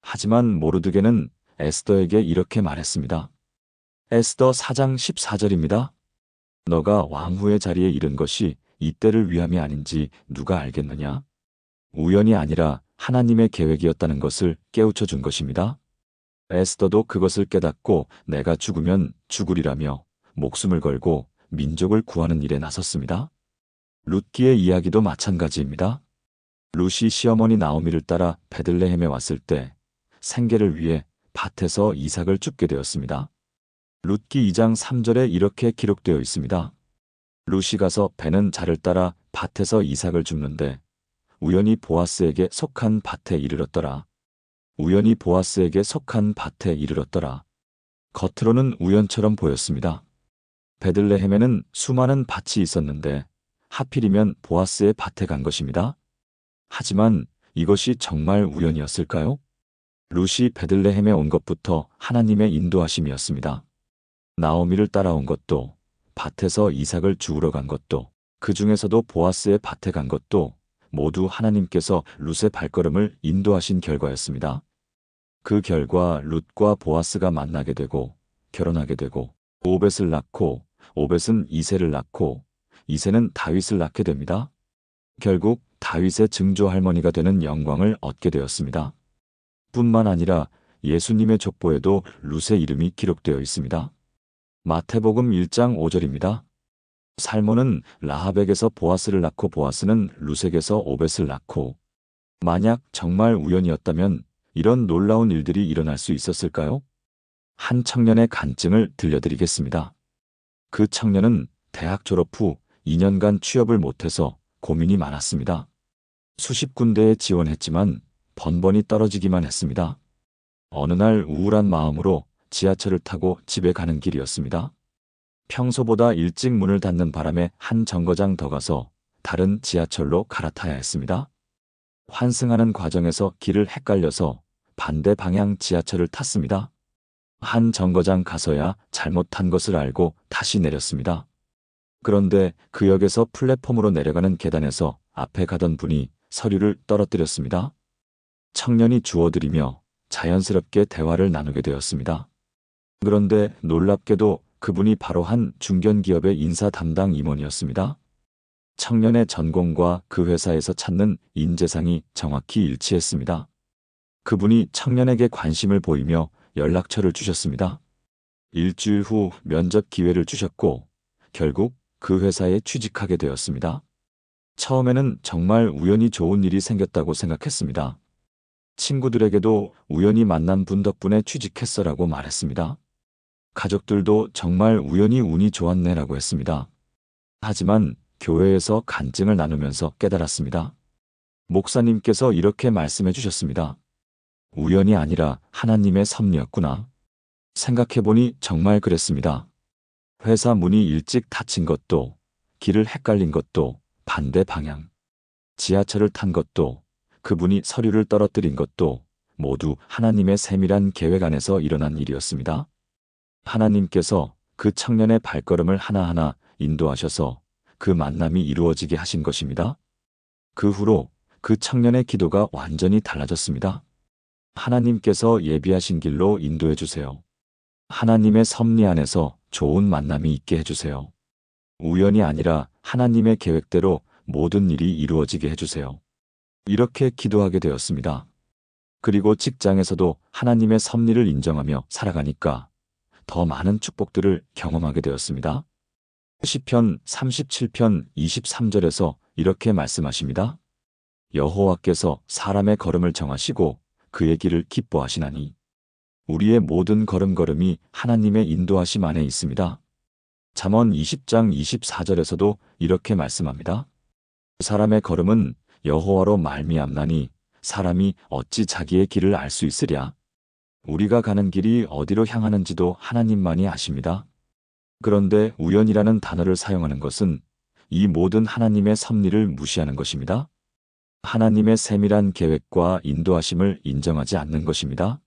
하지만 모르드게는 에스더에게 이렇게 말했습니다. 에스더 4장 14절입니다. 너가 왕후의 자리에 이른 것이 이때를 위함이 아닌지 누가 알겠느냐? 우연이 아니라 하나님의 계획이었다는 것을 깨우쳐 준 것입니다. 에스더도 그것을 깨닫고 내가 죽으면 죽으리라며 목숨을 걸고 민족을 구하는 일에 나섰습니다. 룻기의 이야기도 마찬가지입니다. 룻이 시어머니 나오미를 따라 베들레헴에 왔을 때 생계를 위해 밭에서 이삭을 줍게 되었습니다. 룻기 2장 3절에 이렇게 기록되어 있습니다. 룻이 가서 베는 자를 따라 밭에서 이삭을 줍는데 우연히 보아스에게 속한 밭에 이르렀더라. 우연히 보아스에게 속한 밭에 이르렀더라. 겉으로는 우연처럼 보였습니다. 베들레헴에는 수많은 밭이 있었는데 하필이면 보아스의 밭에 간 것입니다. 하지만 이것이 정말 우연이었을까요? 룻이 베들레헴에 온 것부터 하나님의 인도하심이었습니다. 나오미를 따라온 것도, 밭에서 이삭을 주우러 간 것도, 그 중에서도 보아스의 밭에 간 것도 모두 하나님께서 룻의 발걸음을 인도하신 결과였습니다. 그 결과 룻과 보아스가 만나게 되고 결혼하게 되고 오벳을 낳고 오벳은 이새를 낳고 이새는 다윗을 낳게 됩니다. 결국 다윗의 증조 할머니가 되는 영광을 얻게 되었습니다. 뿐만 아니라 예수님의 족보에도 룻의 이름이 기록되어 있습니다. 마태복음 1장 5절입니다. 살몬은 라합에게서 보아스를 낳고 보아스는 룻에게서 오벳을 낳고 만약 정말 우연이었다면 이런 놀라운 일들이 일어날 수 있었을까요? 한 청년의 간증을 들려드리겠습니다. 그 청년은 대학 졸업 후 2년간 취업을 못해서 고민이 많았습니다. 수십 군데에 지원했지만 번번이 떨어지기만 했습니다. 어느 날 우울한 마음으로 지하철을 타고 집에 가는 길이었습니다. 평소보다 일찍 문을 닫는 바람에 한 정거장 더 가서 다른 지하철로 갈아타야 했습니다. 환승하는 과정에서 길을 헷갈려서 반대 방향 지하철을 탔습니다. 한 정거장 가서야 잘못한 것을 알고 다시 내렸습니다. 그런데 그 역에서 플랫폼으로 내려가는 계단에서 앞에 가던 분이 서류를 떨어뜨렸습니다. 청년이 주워들이며 자연스럽게 대화를 나누게 되었습니다. 그런데 놀랍게도 그분이 바로 한 중견기업의 인사 담당 임원이었습니다. 청년의 전공과 그 회사에서 찾는 인재상이 정확히 일치했습니다. 그분이 청년에게 관심을 보이며 연락처를 주셨습니다. 일주일 후 면접 기회를 주셨고 결국 그 회사에 취직하게 되었습니다. 처음에는 정말 우연히 좋은 일이 생겼다고 생각했습니다. 친구들에게도 우연히 만난 분 덕분에 취직했어라고 말했습니다. 가족들도 정말 우연히 운이 좋았네라고 했습니다. 하지만 교회에서 간증을 나누면서 깨달았습니다. 목사님께서 이렇게 말씀해 주셨습니다. 우연이 아니라 하나님의 섭리였구나. 생각해보니 정말 그랬습니다. 회사 문이 일찍 닫힌 것도, 길을 헷갈린 것도, 반대 방향, 지하철을 탄 것도, 그분이 서류를 떨어뜨린 것도 모두 하나님의 세밀한 계획 안에서 일어난 일이었습니다. 하나님께서 그 청년의 발걸음을 하나하나 인도하셔서 그 만남이 이루어지게 하신 것입니다. 그 후로 그 청년의 기도가 완전히 달라졌습니다. 하나님께서 예비하신 길로 인도해 주세요. 하나님의 섭리 안에서 좋은 만남이 있게 해주세요. 우연이 아니라 하나님의 계획대로 모든 일이 이루어지게 해주세요. 이렇게 기도하게 되었습니다. 그리고 직장에서도 하나님의 섭리를 인정하며 살아가니까 더 많은 축복들을 경험하게 되었습니다. 시편 37편 23절에서 이렇게 말씀하십니다. 여호와께서 사람의 걸음을 정하시고 그의 길을 기뻐하시나니 우리의 모든 걸음걸음이 하나님의 인도하심 안에 있습니다. 잠언 20장 24절에서도 이렇게 말씀합니다. 사람의 걸음은 여호와로 말미암나니 사람이 어찌 자기의 길을 알 수 있으랴. 우리가 가는 길이 어디로 향하는지도 하나님만이 아십니다. 그런데 우연이라는 단어를 사용하는 것은 이 모든 하나님의 섭리를 무시하는 것입니다. 하나님의 세밀한 계획과 인도하심을 인정하지 않는 것입니다.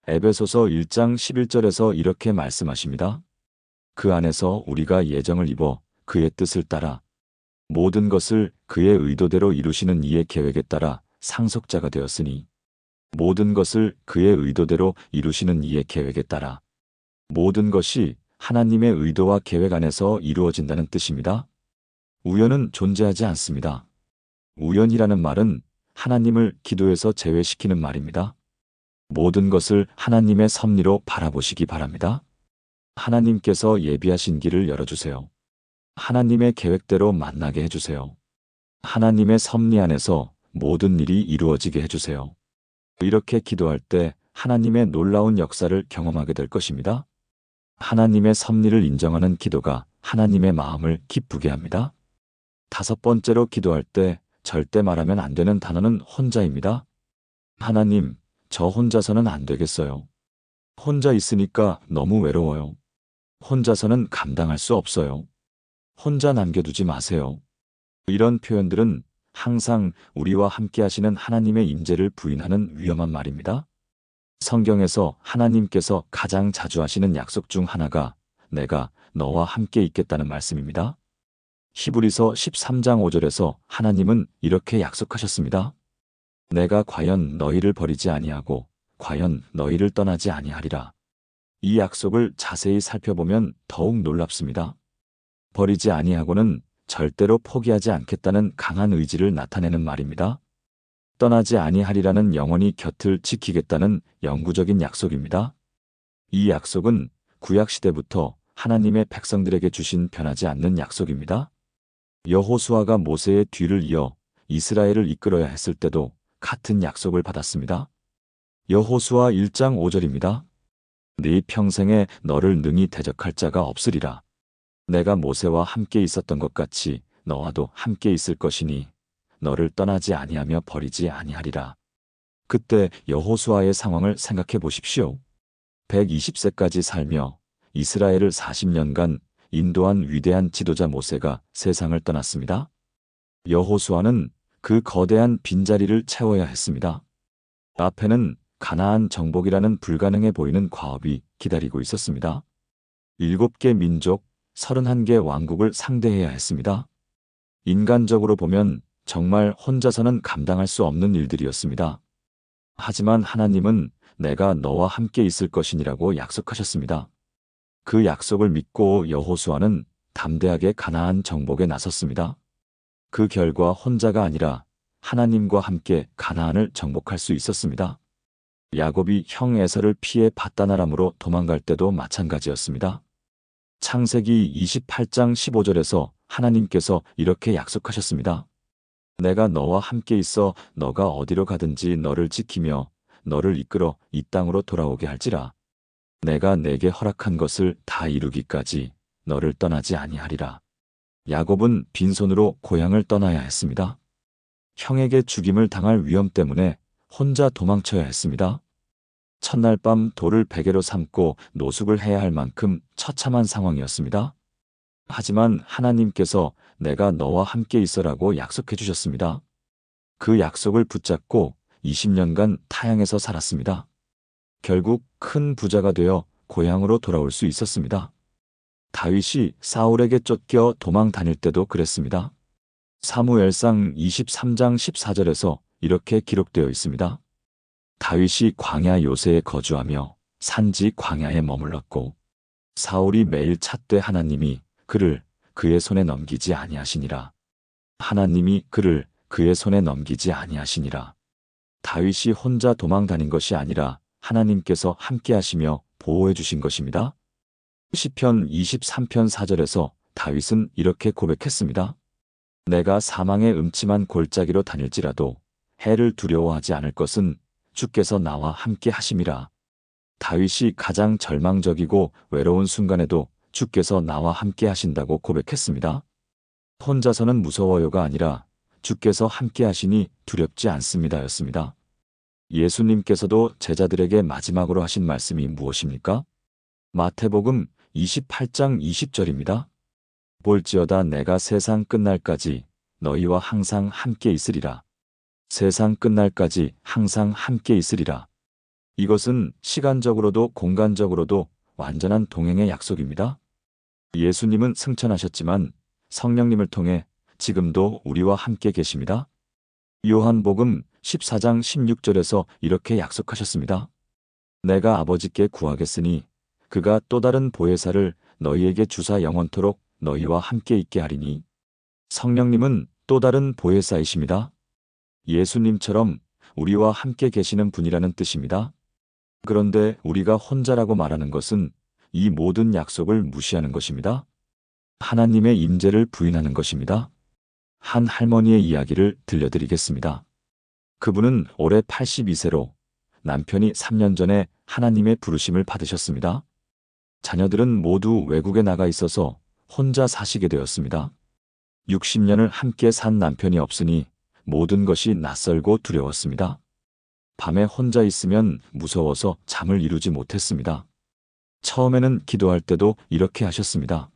에베소서 1장 11절에서 이렇게 말씀하십니다. 그 안에서 우리가 예정을 입어 그의 뜻을 따라 모든 것을 그의 의도대로 이루시는 이의 계획에 따라 상속자가 되었으니 모든 것을 그의 의도대로 이루시는 이의 계획에 따라 모든 것이 하나님의 의도와 계획 안에서 이루어진다는 뜻입니다. 우연은 존재하지 않습니다. 우연이라는 말은 하나님을 기도에서 제외시키는 말입니다. 모든 것을 하나님의 섭리로 바라보시기 바랍니다. 하나님께서 예비하신 길을 열어주세요. 하나님의 계획대로 만나게 해주세요. 하나님의 섭리 안에서 모든 일이 이루어지게 해주세요. 이렇게 기도할 때 하나님의 놀라운 역사를 경험하게 될 것입니다. 하나님의 섭리를 인정하는 기도가 하나님의 마음을 기쁘게 합니다. 5번째로 기도할 때 절대 말하면 안 되는 단어는 혼자입니다. 하나님, 저 혼자서는 안 되겠어요. 혼자 있으니까 너무 외로워요. 혼자서는 감당할 수 없어요. 혼자 남겨두지 마세요. 이런 표현들은 항상 우리와 함께 하시는 하나님의 임재를 부인하는 위험한 말입니다. 성경에서 하나님께서 가장 자주 하시는 약속 중 하나가 내가 너와 함께 있겠다는 말씀입니다. 히브리서 13장 5절에서 하나님은 이렇게 약속하셨습니다. 내가 과연 너희를 버리지 아니하고 과연 너희를 떠나지 아니하리라. 이 약속을 자세히 살펴보면 더욱 놀랍습니다. 버리지 아니하고는 절대로 포기하지 않겠다는 강한 의지를 나타내는 말입니다. 떠나지 아니하리라는 영원히 곁을 지키겠다는 영구적인 약속입니다. 이 약속은 구약시대부터 하나님의 백성들에게 주신 변하지 않는 약속입니다. 여호수아가 모세의 뒤를 이어 이스라엘을 이끌어야 했을 때도 같은 약속을 받았습니다. 여호수아 1장 5절입니다. 네 평생에 너를 능히 대적할 자가 없으리라. 내가 모세와 함께 있었던 것 같이 너와도 함께 있을 것이니 너를 떠나지 아니하며 버리지 아니하리라. 그때 여호수아의 상황을 생각해 보십시오. 120세까지 살며 이스라엘을 40년간 인도한 위대한 지도자 모세가 세상을 떠났습니다. 여호수아는 그 거대한 빈자리를 채워야 했습니다. 앞에는 가나안 정복이라는 불가능해 보이는 과업이 기다리고 있었습니다. 7개 민족, 31개 왕국을 상대해야 했습니다. 인간적으로 보면 정말 혼자서는 감당할 수 없는 일들이었습니다. 하지만 하나님은 내가 너와 함께 있을 것이니라고 약속하셨습니다. 그 약속을 믿고 여호수아는 담대하게 가나안 정복에 나섰습니다. 그 결과 혼자가 아니라 하나님과 함께 가나안을 정복할 수 있었습니다. 야곱이 형 에서를 피해 밧다나람으로 도망갈 때도 마찬가지였습니다. 창세기 28장 15절에서 하나님께서 이렇게 약속하셨습니다. 내가 너와 함께 있어 너가 어디로 가든지 너를 지키며 너를 이끌어 이 땅으로 돌아오게 할지라. 내가 내게 허락한 것을 다 이루기까지 너를 떠나지 아니하리라. 야곱은 빈손으로 고향을 떠나야 했습니다. 형에게 죽임을 당할 위험 때문에 혼자 도망쳐야 했습니다. 첫날 밤 돌을 베개로 삼고 노숙을 해야 할 만큼 처참한 상황이었습니다. 하지만 하나님께서 내가 너와 함께 있어라고 약속해 주셨습니다. 그 약속을 붙잡고 20년간 타향에서 살았습니다. 결국 큰 부자가 되어 고향으로 돌아올 수 있었습니다. 다윗이 사울에게 쫓겨 도망 다닐 때도 그랬습니다. 사무엘상 23장 14절에서 이렇게 기록되어 있습니다. 다윗이 광야 요새에 거주하며 산지 광야에 머물렀고 사울이 매일 찾되 하나님이 그를 그의 손에 넘기지 아니하시니라. 하나님이 그를 그의 손에 넘기지 아니하시니라. 다윗이 혼자 도망 다닌 것이 아니라 하나님께서 함께 하시며 보호해 주신 것입니다. 시편 23편 4절에서 다윗은 이렇게 고백했습니다. 내가 사망의 음침한 골짜기로 다닐지라도 해를 두려워하지 않을 것은 주께서 나와 함께 하심이라. 다윗이 가장 절망적이고 외로운 순간에도 주께서 나와 함께 하신다고 고백했습니다. 혼자서는 무서워요가 아니라 주께서 함께 하시니 두렵지 않습니다였습니다. 예수님께서도 제자들에게 마지막으로 하신 말씀이 무엇입니까? 마태복음 28장 20절입니다. 볼지어다 내가 세상 끝날까지 너희와 항상 함께 있으리라. 세상 끝날까지 항상 함께 있으리라. 이것은 시간적으로도 공간적으로도 완전한 동행의 약속입니다. 예수님은 승천하셨지만 성령님을 통해 지금도 우리와 함께 계십니다. 요한복음 14장 16절에서 이렇게 약속하셨습니다. 내가 아버지께 구하겠으니 그가 또 다른 보혜사를 너희에게 주사 영원토록 너희와 함께 있게 하리니. 성령님은 또 다른 보혜사이십니다. 예수님처럼 우리와 함께 계시는 분이라는 뜻입니다. 그런데 우리가 혼자라고 말하는 것은 이 모든 약속을 무시하는 것입니다. 하나님의 임재를 부인하는 것입니다. 한 할머니의 이야기를 들려드리겠습니다. 그분은 올해 82세로 남편이 3년 전에 하나님의 부르심을 받으셨습니다. 자녀들은 모두 외국에 나가 있어서 혼자 사시게 되었습니다. 60년을 함께 산 남편이 없으니 모든 것이 낯설고 두려웠습니다. 밤에 혼자 있으면 무서워서 잠을 이루지 못했습니다. 처음에는 기도할 때도 이렇게 하셨습니다.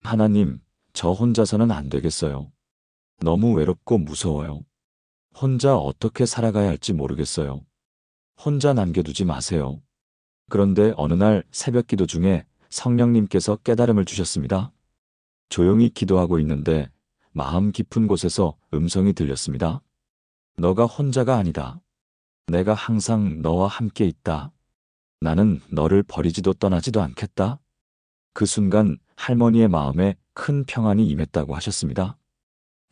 하나님, 저 혼자서는 안 되겠어요. 너무 외롭고 무서워요. 혼자 어떻게 살아가야 할지 모르겠어요. 혼자 남겨두지 마세요. 그런데 어느 날 새벽 기도 중에 성령님께서 깨달음을 주셨습니다. 조용히 기도하고 있는데 마음 깊은 곳에서 음성이 들렸습니다. 너가 혼자가 아니다. 내가 항상 너와 함께 있다. 나는 너를 버리지도 떠나지도 않겠다. 그 순간 할머니의 마음에 큰 평안이 임했다고 하셨습니다.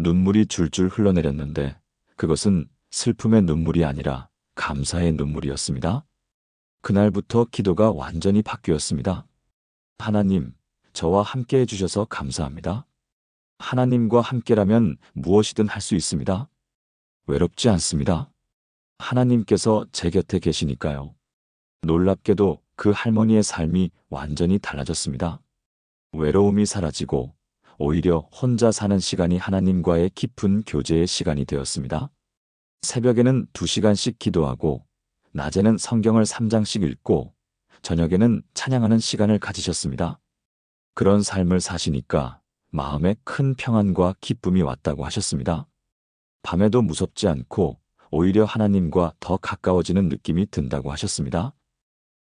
눈물이 줄줄 흘러내렸는데 그것은 슬픔의 눈물이 아니라 감사의 눈물이었습니다. 그날부터 기도가 완전히 바뀌었습니다. 하나님, 저와 함께 해주셔서 감사합니다. 하나님과 함께라면 무엇이든 할 수 있습니다. 외롭지 않습니다. 하나님께서 제 곁에 계시니까요. 놀랍게도 그 할머니의 삶이 완전히 달라졌습니다. 외로움이 사라지고 오히려 혼자 사는 시간이 하나님과의 깊은 교제의 시간이 되었습니다. 새벽에는 2시간씩 기도하고 낮에는 성경을 3장씩 읽고 저녁에는 찬양하는 시간을 가지셨습니다. 그런 삶을 사시니까 마음에 큰 평안과 기쁨이 왔다고 하셨습니다. 밤에도 무섭지 않고 오히려 하나님과 더 가까워지는 느낌이 든다고 하셨습니다.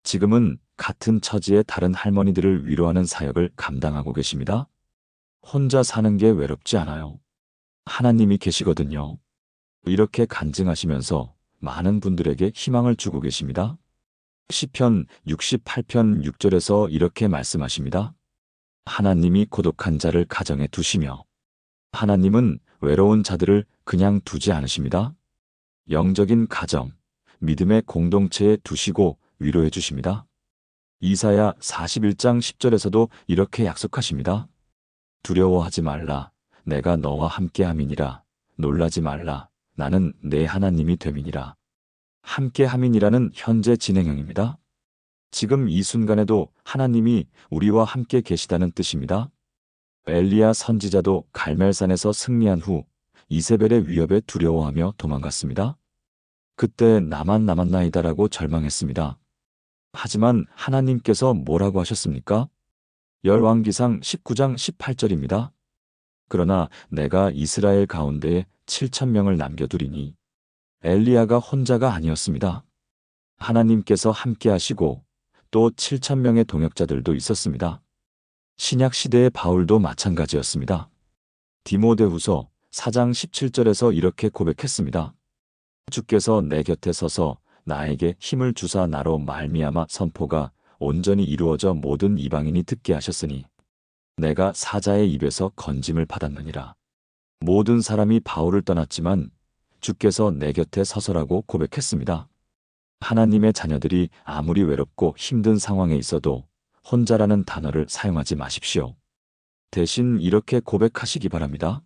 지금은 같은 처지의 다른 할머니들을 위로하는 사역을 감당하고 계십니다. 혼자 사는 게 외롭지 않아요. 하나님이 계시거든요. 이렇게 간증하시면서 많은 분들에게 희망을 주고 계십니다. 시편 68편 6절에서 이렇게 말씀하십니다. 하나님이 고독한 자를 가정에 두시며 하나님은 외로운 자들을 그냥 두지 않으십니다. 영적인 가정, 믿음의 공동체에 두시고 위로해 주십니다. 이사야 41장 10절에서도 이렇게 약속하십니다. 두려워하지 말라. 내가 너와 함께함이니라. 놀라지 말라. 나는 내 하나님이 됨이니라. 함께함이니라는 현재 진행형입니다. 지금 이 순간에도 하나님이 우리와 함께 계시다는 뜻입니다. 엘리야 선지자도 갈멜산에서 승리한 후 이세벨의 위협에 두려워하며 도망갔습니다. 그때 나만 남았나이다라고 절망했습니다. 하지만 하나님께서 뭐라고 하셨습니까? 열왕기상 19장 18절입니다. 그러나 내가 이스라엘 가운데에 7,000명을 남겨두리니 엘리야가 혼자가 아니었습니다. 하나님께서 함께 하시고 또 7,000명의 동역자들도 있었습니다. 신약 시대의 바울도 마찬가지였습니다. 디모데후서 4장 17절에서 이렇게 고백했습니다. 주께서 내 곁에 서서 나에게 힘을 주사 나로 말미암아 선포가 온전히 이루어져 모든 이방인이 듣게 하셨으니 내가 사자의 입에서 건짐을 받았느니라. 모든 사람이 바울을 떠났지만 주께서 내 곁에 서서라고 고백했습니다. 하나님의 자녀들이 아무리 외롭고 힘든 상황에 있어도 혼자라는 단어를 사용하지 마십시오. 대신 이렇게 고백하시기 바랍니다.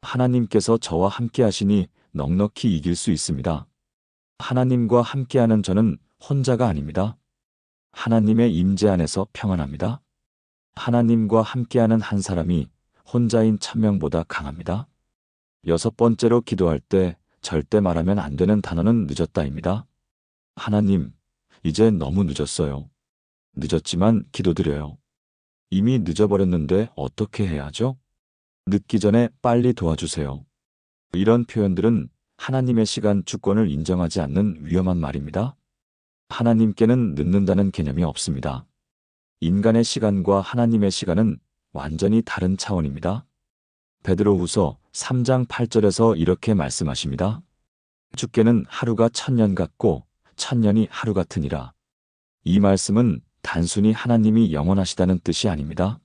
하나님께서 저와 함께 하시니 넉넉히 이길 수 있습니다. 하나님과 함께하는 저는 혼자가 아닙니다. 하나님의 임재 안에서 평안합니다. 하나님과 함께하는 한 사람이 혼자인 1,000명보다 강합니다. 6번째로 기도할 때 절대 말하면 안 되는 단어는 늦었다입니다. 하나님, 이제 너무 늦었어요. 늦었지만 기도드려요. 이미 늦어버렸는데 어떻게 해야 하죠? 늦기 전에 빨리 도와주세요. 이런 표현들은 하나님의 시간 주권을 인정하지 않는 위험한 말입니다. 하나님께는 늦는다는 개념이 없습니다. 인간의 시간과 하나님의 시간은 완전히 다른 차원입니다. 베드로후서 3장 8절에서 이렇게 말씀하십니다. 주께는 하루가 1,000년 같고 1,000년이 하루 같으니라. 이 말씀은 단순히 하나님이 영원하시다는 뜻이 아닙니다.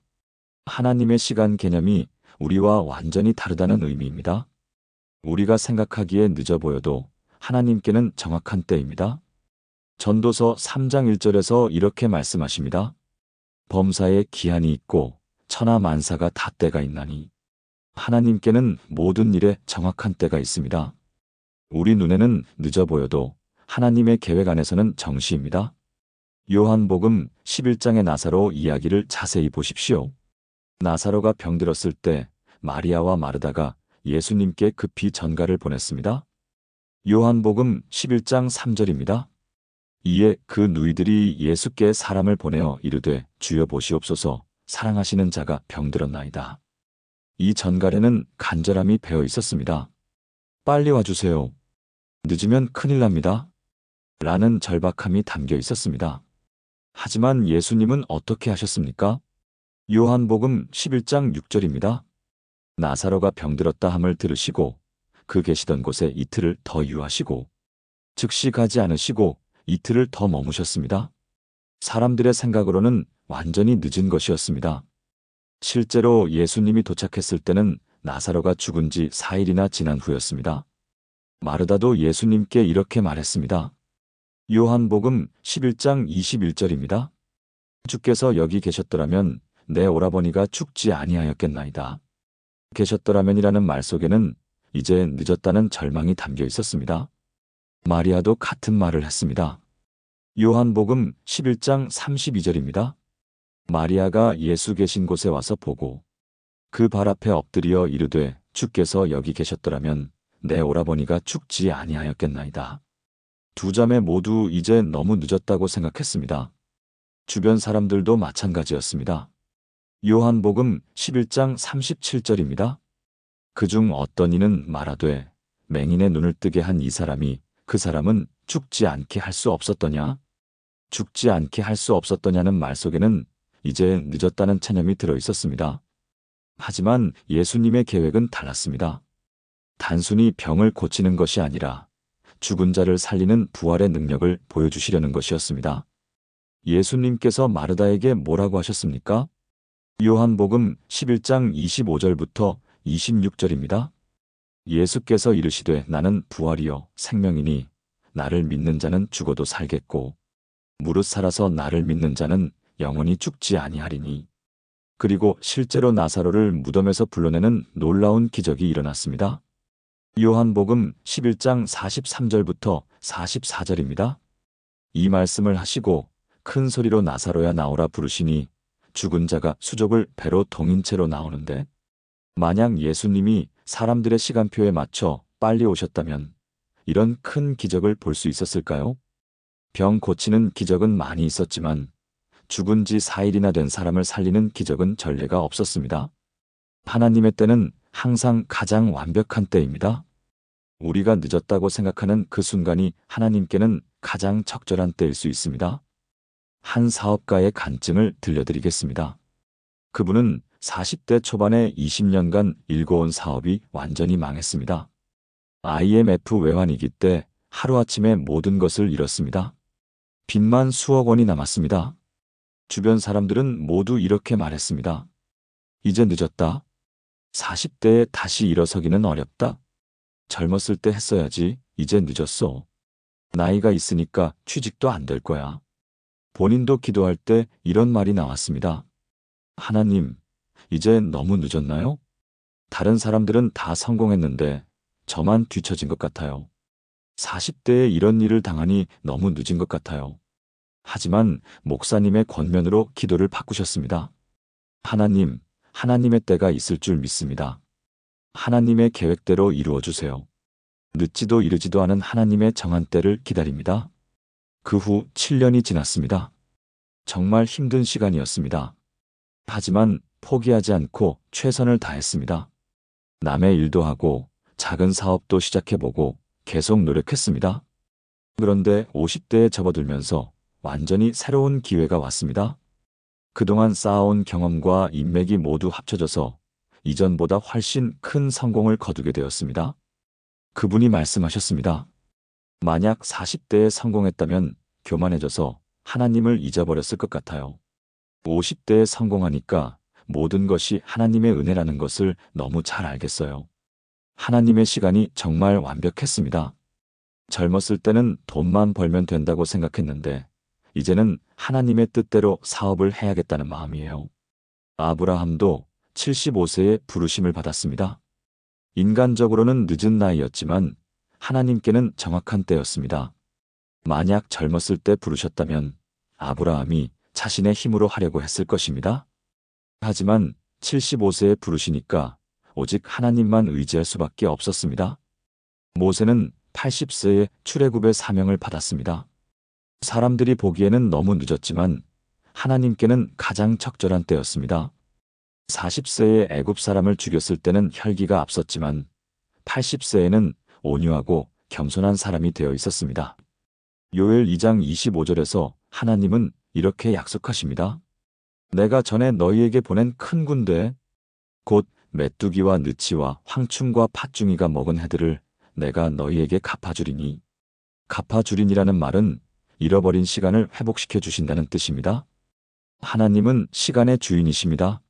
하나님의 시간 개념이 우리와 완전히 다르다는 의미입니다. 우리가 생각하기에 늦어 보여도 하나님께는 정확한 때입니다. 전도서 3장 1절에서 이렇게 말씀하십니다. 범사에 기한이 있고 천하 만사가 다 때가 있나니 하나님께는 모든 일에 정확한 때가 있습니다. 우리 눈에는 늦어 보여도 하나님의 계획 안에서는 정시입니다. 요한복음 11장의 나사로 이야기를 자세히 보십시오. 나사로가 병들었을 때 마리아와 마르다가 예수님께 급히 전가를 보냈습니다. 요한복음 11장 3절입니다. 이에 그 누이들이 예수께 사람을 보내어 이르되 주여 보시옵소서 사랑하시는 자가 병들었나이다. 이 전갈에는 간절함이 배어 있었습니다. 빨리 와주세요. 늦으면 큰일 납니다. 라는 절박함이 담겨 있었습니다. 하지만 예수님은 어떻게 하셨습니까? 요한복음 11장 6절입니다. 나사로가 병들었다 함을 들으시고 그 계시던 곳에 이틀을 더 유하시고 즉시 가지 않으시고 이틀을 더 머무셨습니다. 사람들의 생각으로는 완전히 늦은 것이었습니다. 실제로 예수님이 도착했을 때는 나사로가 죽은 지 4일이나 지난 후였습니다. 마르다도 예수님께 이렇게 말했습니다. 요한복음 11장 21절입니다. 주께서 여기 계셨더라면 내 오라버니가 죽지 아니하였겠나이다. 계셨더라면이라는 말 속에는 이제 늦었다는 절망이 담겨 있었습니다. 마리아도 같은 말을 했습니다. 요한복음 11장 32절입니다. 마리아가 예수 계신 곳에 와서 보고 그 발 앞에 엎드려 이르되 주께서 여기 계셨더라면 내 오라버니가 죽지 아니하였겠나이다. 두 자매 모두 이제 너무 늦었다고 생각했습니다. 주변 사람들도 마찬가지였습니다. 요한복음 11장 37절입니다. 그중 어떤 이는 말하되 맹인의 눈을 뜨게 한 이 사람이 그 사람은 죽지 않게 할 수 없었더냐? 죽지 않게 할 수 없었더냐는 말 속에는 이제 늦었다는 체념이 들어 있었습니다. 하지만 예수님의 계획은 달랐습니다. 단순히 병을 고치는 것이 아니라 죽은 자를 살리는 부활의 능력을 보여주시려는 것이었습니다. 예수님께서 마르다에게 뭐라고 하셨습니까? 요한복음 11장 25절부터 26절입니다. 예수께서 이르시되 나는 부활이요 생명이니 나를 믿는 자는 죽어도 살겠고 무릇 살아서 나를 믿는 자는 영원히 죽지 아니하리니. 그리고 실제로 나사로를 무덤에서 불러내는 놀라운 기적이 일어났습니다. 요한복음 11장 43절부터 44절입니다. 이 말씀을 하시고 큰 소리로 나사로야 나오라 부르시니 죽은 자가 수족을 배로 동인 채로 나오는데 만약 예수님이 사람들의 시간표에 맞춰 빨리 오셨다면 이런 큰 기적을 볼 수 있었을까요? 병 고치는 기적은 많이 있었지만 죽은 지 4일이나 된 사람을 살리는 기적은 전례가 없었습니다. 하나님의 때는 항상 가장 완벽한 때입니다. 우리가 늦었다고 생각하는 그 순간이 하나님께는 가장 적절한 때일 수 있습니다. 한 사업가의 간증을 들려드리겠습니다. 그분은 40대 초반에 20년간 일궈온 사업이 완전히 망했습니다. IMF 외환위기 때 하루아침에 모든 것을 잃었습니다. 빚만 수억 원이 남았습니다. 주변 사람들은 모두 이렇게 말했습니다. 이제 늦었다. 40대에 다시 일어서기는 어렵다. 젊었을 때 했어야지. 이제 늦었어. 나이가 있으니까 취직도 안 될 거야. 본인도 기도할 때 이런 말이 나왔습니다. 하나님, 이제 너무 늦었나요? 다른 사람들은 다 성공했는데 저만 뒤처진 것 같아요. 40대에 이런 일을 당하니 너무 늦은 것 같아요. 하지만 목사님의 권면으로 기도를 바꾸셨습니다. 하나님, 하나님의 때가 있을 줄 믿습니다. 하나님의 계획대로 이루어 주세요. 늦지도 이르지도 않은 하나님의 정한 때를 기다립니다. 그 후 7년이 지났습니다. 정말 힘든 시간이었습니다. 하지만 포기하지 않고 최선을 다했습니다. 남의 일도 하고 작은 사업도 시작해보고 계속 노력했습니다. 그런데 50대에 접어들면서 완전히 새로운 기회가 왔습니다. 그동안 쌓아온 경험과 인맥이 모두 합쳐져서 이전보다 훨씬 큰 성공을 거두게 되었습니다. 그분이 말씀하셨습니다. 만약 40대에 성공했다면 교만해져서 하나님을 잊어버렸을 것 같아요. 50대에 성공하니까 모든 것이 하나님의 은혜라는 것을 너무 잘 알겠어요. 하나님의 시간이 정말 완벽했습니다. 젊었을 때는 돈만 벌면 된다고 생각했는데 이제는 하나님의 뜻대로 사업을 해야겠다는 마음이에요. 아브라함도 75세에 부르심을 받았습니다. 인간적으로는 늦은 나이였지만 하나님께는 정확한 때였습니다. 만약 젊었을 때 부르셨다면 아브라함이 자신의 힘으로 하려고 했을 것입니다. 하지만 75세에 부르시니까 오직 하나님만 의지할 수밖에 없었습니다. 모세는 80세에 출애굽의 사명을 받았습니다. 사람들이 보기에는 너무 늦었지만 하나님께는 가장 적절한 때였습니다. 40세에 애굽 사람을 죽였을 때는 혈기가 앞섰지만 80세에는 온유하고 겸손한 사람이 되어 있었습니다. 요엘 2장 25절에서 하나님은 이렇게 약속하십니다. 내가 전에 너희에게 보낸 큰 군대, 곧 메뚜기와 느치와 황충과 팥중이가 먹은 해들을 내가 너희에게 갚아주리니. 갚아주리니라는 말은 잃어버린 시간을 회복시켜 주신다는 뜻입니다. 하나님은 시간의 주인이십니다.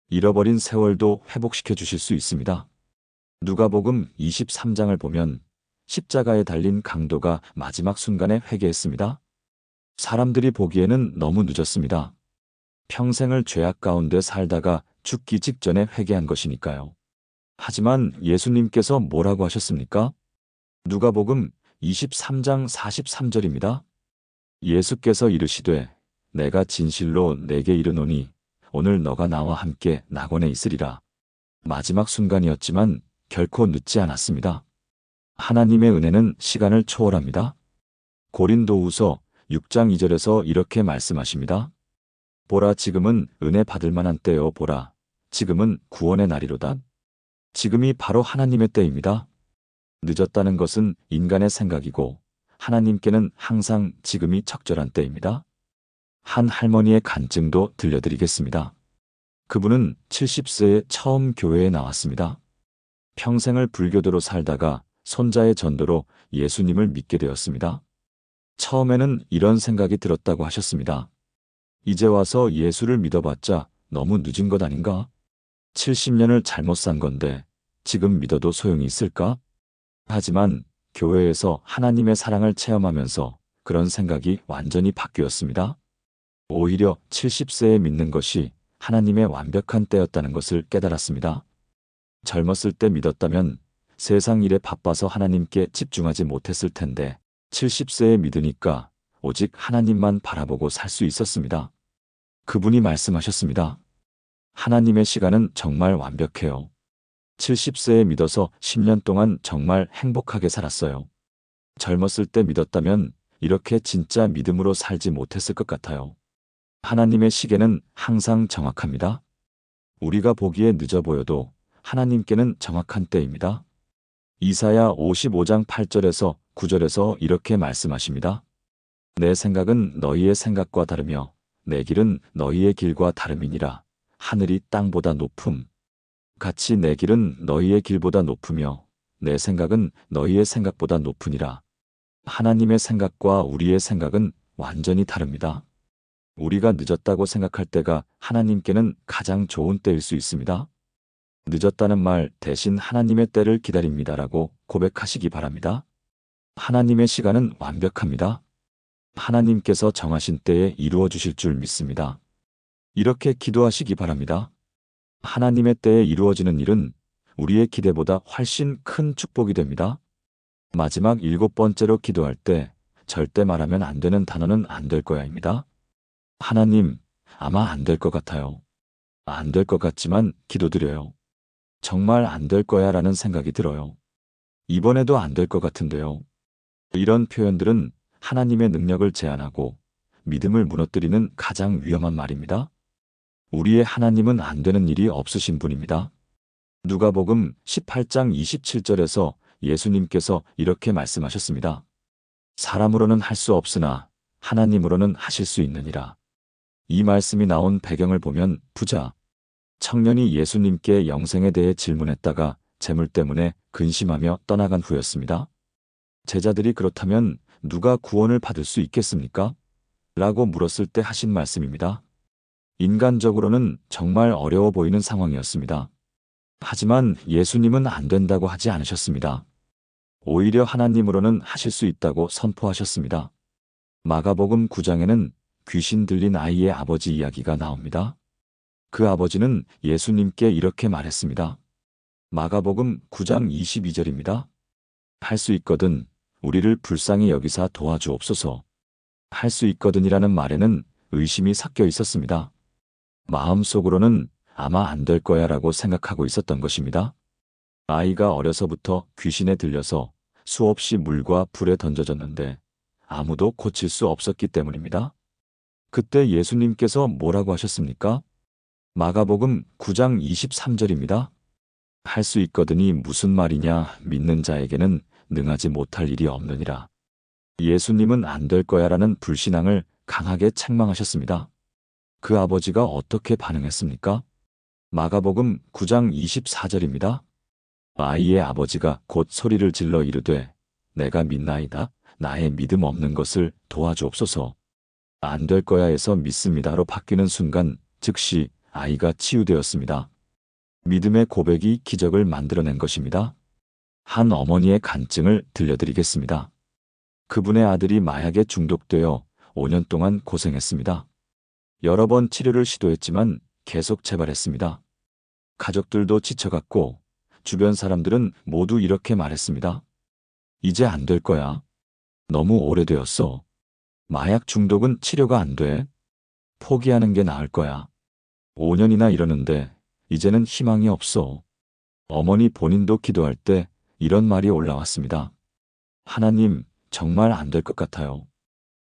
잃어버린 세월도 회복시켜 주실 수 있습니다. 누가복음 23장을 보면 십자가에 달린 강도가 마지막 순간에 회개했습니다. 사람들이 보기에는 너무 늦었습니다. 평생을 죄악 가운데 살다가 죽기 직전에 회개한 것이니까요. 하지만 예수님께서 뭐라고 하셨습니까? 누가복음 23장 43절입니다. 예수께서 이르시되 내가 진실로 내게 이르노니 오늘 너가 나와 함께 낙원에 있으리라. 마지막 순간이었지만 결코 늦지 않았습니다. 하나님의 은혜는 시간을 초월합니다. 고린도후서 6장 2절에서 이렇게 말씀하십니다. 보라 지금은 은혜 받을 만한 때요 보라 지금은 구원의 날이로다. 지금이 바로 하나님의 때입니다. 늦었다는 것은 인간의 생각이고 하나님께는 항상 지금이 적절한 때입니다. 한 할머니의 간증도 들려드리겠습니다. 그분은 70세에 처음 교회에 나왔습니다. 평생을 불교도로 살다가 손자의 전도로 예수님을 믿게 되었습니다. 처음에는 이런 생각이 들었다고 하셨습니다. 이제 와서 예수를 믿어봤자 너무 늦은 것 아닌가? 70년을 잘못 산 건데 지금 믿어도 소용이 있을까? 하지만 교회에서 하나님의 사랑을 체험하면서 그런 생각이 완전히 바뀌었습니다. 오히려 70세에 믿는 것이 하나님의 완벽한 때였다는 것을 깨달았습니다. 젊었을 때 믿었다면 세상 일에 바빠서 하나님께 집중하지 못했을 텐데 70세에 믿으니까 오직 하나님만 바라보고 살 수 있었습니다. 그분이 말씀하셨습니다. 하나님의 시간은 정말 완벽해요. 70세에 믿어서 10년 동안 정말 행복하게 살았어요. 젊었을 때 믿었다면 이렇게 진짜 믿음으로 살지 못했을 것 같아요. 하나님의 시계는 항상 정확합니다. 우리가 보기에 늦어 보여도 하나님께는 정확한 때입니다. 이사야 55장 8절에서 9절에서 이렇게 말씀하십니다. 내 생각은 너희의 생각과 다르며 내 길은 너희의 길과 다름이니라. 하늘이 땅보다 높음. 같이 내 길은 너희의 길보다 높으며 내 생각은 너희의 생각보다 높으니라. 하나님의 생각과 우리의 생각은 완전히 다릅니다. 우리가 늦었다고 생각할 때가 하나님께는 가장 좋은 때일 수 있습니다. 늦었다는 말 대신 하나님의 때를 기다립니다라고 고백하시기 바랍니다. 하나님의 시간은 완벽합니다. 하나님께서 정하신 때에 이루어 주실 줄 믿습니다. 이렇게 기도하시기 바랍니다. 하나님의 때에 이루어지는 일은 우리의 기대보다 훨씬 큰 축복이 됩니다. 마지막 7번째로 기도할 때 절대 말하면 안 되는 단어는 안 될 거야입니다. 하나님, 아마 안 될 것 같아요. 안 될 것 같지만 기도드려요. 정말 안 될 거야 라는 생각이 들어요. 이번에도 안 될 것 같은데요. 이런 표현들은 하나님의 능력을 제한하고 믿음을 무너뜨리는 가장 위험한 말입니다. 우리의 하나님은 안 되는 일이 없으신 분입니다. 누가복음 18장 27절에서 예수님께서 이렇게 말씀하셨습니다. 사람으로는 할 수 없으나 하나님으로는 하실 수 있느니라. 이 말씀이 나온 배경을 보면 부자, 청년이 예수님께 영생에 대해 질문했다가 재물 때문에 근심하며 떠나간 후였습니다. 제자들이 그렇다면 누가 구원을 받을 수 있겠습니까? 라고 물었을 때 하신 말씀입니다. 인간적으로는 정말 어려워 보이는 상황이었습니다. 하지만 예수님은 안 된다고 하지 않으셨습니다. 오히려 하나님으로는 하실 수 있다고 선포하셨습니다. 마가복음 9장에는 귀신 들린 아이의 아버지 이야기가 나옵니다. 그 아버지는 예수님께 이렇게 말했습니다. 마가복음 9장 22절입니다. 할 수 있거든 우리를 불쌍히 여기사 도와주옵소서. 할 수 있거든이라는 말에는 의심이 섞여 있었습니다. 마음속으로는 아마 안 될 거야 라고 생각하고 있었던 것입니다. 아이가 어려서부터 귀신에 들려서 수없이 물과 불에 던져졌는데 아무도 고칠 수 없었기 때문입니다. 그때 예수님께서 뭐라고 하셨습니까? 마가복음 9장 23절입니다. 할 수 있거든이 무슨 말이냐 믿는 자에게는 능하지 못할 일이 없느니라. 예수님은 안 될 거야라는 불신앙을 강하게 책망하셨습니다. 그 아버지가 어떻게 반응했습니까? 마가복음 9장 24절입니다. 아이의 아버지가 곧 소리를 질러 이르되 내가 믿나이다. 나의 믿음 없는 것을 도와주옵소서. 안 될 거야에서 믿습니다로 바뀌는 순간 즉시 아이가 치유되었습니다. 믿음의 고백이 기적을 만들어낸 것입니다. 한 어머니의 간증을 들려드리겠습니다. 그분의 아들이 마약에 중독되어 5년 동안 고생했습니다. 여러 번 치료를 시도했지만 계속 재발했습니다. 가족들도 지쳐갔고 주변 사람들은 모두 이렇게 말했습니다. 이제 안 될 거야. 너무 오래되었어. 마약 중독은 치료가 안 돼. 포기하는 게 나을 거야. 5년이나 이러는데 이제는 희망이 없어. 어머니 본인도 기도할 때 이런 말이 올라왔습니다. 하나님, 정말 안 될 것 같아요.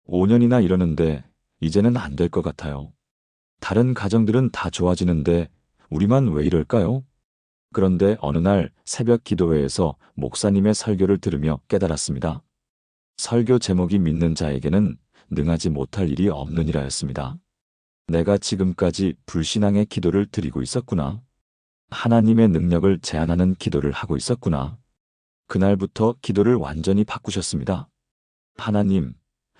5년이나 이러는데 이제는 안 될 것 같아요. 다른 가정들은 다 좋아지는데 우리만 왜 이럴까요? 그런데 어느 날 새벽 기도회에서 목사님의 설교를 들으며 깨달았습니다. 설교 제목이 믿는 자에게는 능하지 못할 일이 없느니라였습니다. 내가 지금까지 불신앙의 기도를 드리고 있었구나. 하나님의 능력을 제한하는 기도를 하고 있었구나. 그날부터 기도를 완전히 바꾸셨습니다. 하나님,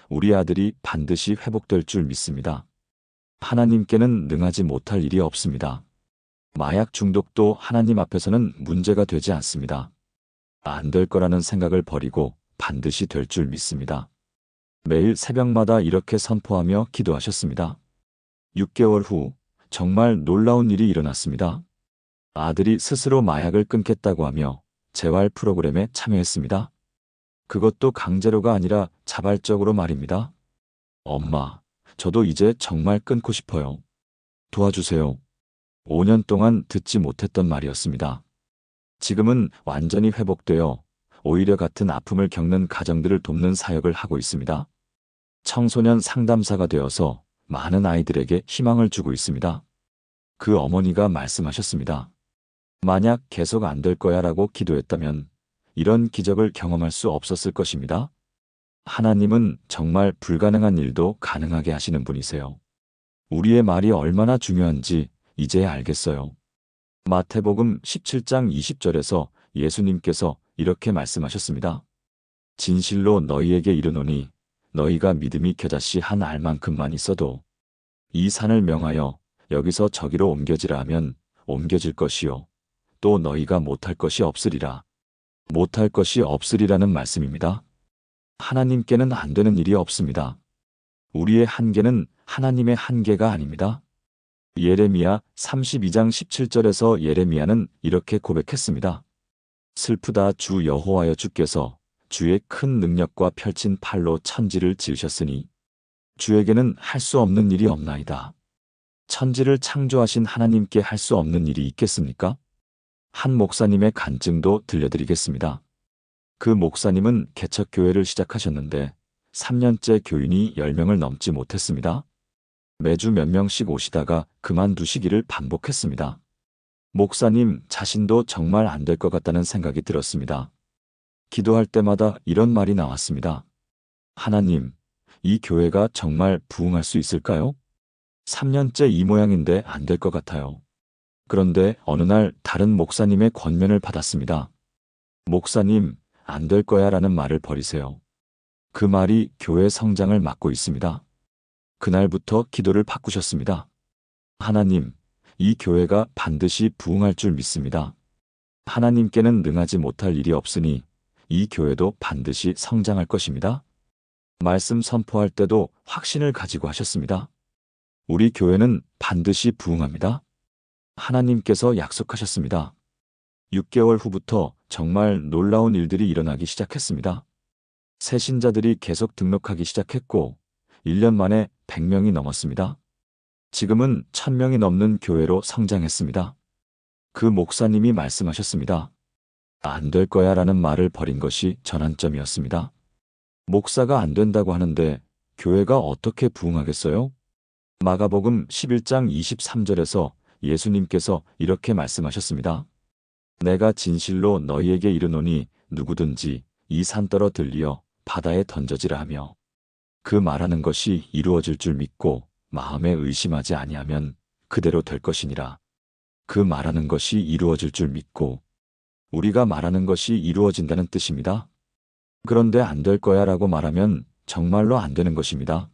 우리 아들이 반드시 회복될 줄 믿습니다. 하나님께는 능하지 못할 일이 없습니다. 마약 중독도 하나님 앞에서는 문제가 되지 않습니다. 안 될 거라는 생각을 버리고 반드시 될 줄 믿습니다. 매일 새벽마다 이렇게 선포하며 기도하셨습니다. 6개월 후 정말 놀라운 일이 일어났습니다. 아들이 스스로 마약을 끊겠다고 하며 재활 프로그램에 참여했습니다. 그것도 강제로가 아니라 자발적으로 말입니다. 엄마, 저도 이제 정말 끊고 싶어요. 도와주세요. 5년 동안 듣지 못했던 말이었습니다. 지금은 완전히 회복되어 오히려 같은 아픔을 겪는 가정들을 돕는 사역을 하고 있습니다. 청소년 상담사가 되어서 많은 아이들에게 희망을 주고 있습니다. 그 어머니가 말씀하셨습니다. 만약 계속 안 될 거야 라고 기도했다면 이런 기적을 경험할 수 없었을 것입니다. 하나님은 정말 불가능한 일도 가능하게 하시는 분이세요. 우리의 말이 얼마나 중요한지 이제야 알겠어요. 마태복음 17장 20절에서 예수님께서 이렇게 말씀하셨습니다. 진실로 너희에게 이르노니 너희가 믿음이 겨자씨 한 알만큼만 있어도 이 산을 명하여 여기서 저기로 옮겨지라 하면 옮겨질 것이요. 또 너희가 못할 것이 없으리라. 못할 것이 없으리라는 말씀입니다. 하나님께는 안 되는 일이 없습니다. 우리의 한계는 하나님의 한계가 아닙니다. 예레미야 32장 17절에서 예레미야는 이렇게 고백했습니다. 슬프다 주 여호와여 주께서 주의 큰 능력과 펼친 팔로 천지를 지으셨으니 주에게는 할 수 없는 일이 없나이다. 천지를 창조하신 하나님께 할 수 없는 일이 있겠습니까? 한 목사님의 간증도 들려드리겠습니다. 그 목사님은 개척교회를 시작하셨는데 3년째 교인이 10명을 넘지 못했습니다. 매주 몇 명씩 오시다가 그만두시기를 반복했습니다. 목사님 자신도 정말 안 될 것 같다는 생각이 들었습니다. 기도할 때마다 이런 말이 나왔습니다. 하나님, 이 교회가 정말 부흥할 수 있을까요? 3년째 이 모양인데 안 될 것 같아요. 그런데 어느 날 다른 목사님의 권면을 받았습니다. 목사님, 안 될 거야 라는 말을 버리세요. 그 말이 교회 성장을 막고 있습니다. 그날부터 기도를 바꾸셨습니다. 하나님, 이 교회가 반드시 부흥할 줄 믿습니다. 하나님께는 능하지 못할 일이 없으니 이 교회도 반드시 성장할 것입니다. 말씀 선포할 때도 확신을 가지고 하셨습니다. 우리 교회는 반드시 부흥합니다. 하나님께서 약속하셨습니다. 6개월 후부터 정말 놀라운 일들이 일어나기 시작했습니다. 새 신자들이 계속 등록하기 시작했고 1년 만에 100명이 넘었습니다. 지금은 1000명이 넘는 교회로 성장했습니다. 그 목사님이 말씀하셨습니다. 안 될 거야 라는 말을 버린 것이 전환점이었습니다. 목사가 안 된다고 하는데 교회가 어떻게 부흥하겠어요? 마가복음 11장 23절에서 예수님께서 이렇게 말씀하셨습니다. 내가 진실로 너희에게 이르노니 누구든지 이 산 떨어 들리어 바다에 던져지라 하며 그 말하는 것이 이루어질 줄 믿고 마음에 의심하지 아니하면 그대로 될 것이니라. 그 말하는 것이 이루어질 줄 믿고 우리가 말하는 것이 이루어진다는 뜻입니다. 그런데 안 될 거야 라고 말하면 정말로 안 되는 것입니다.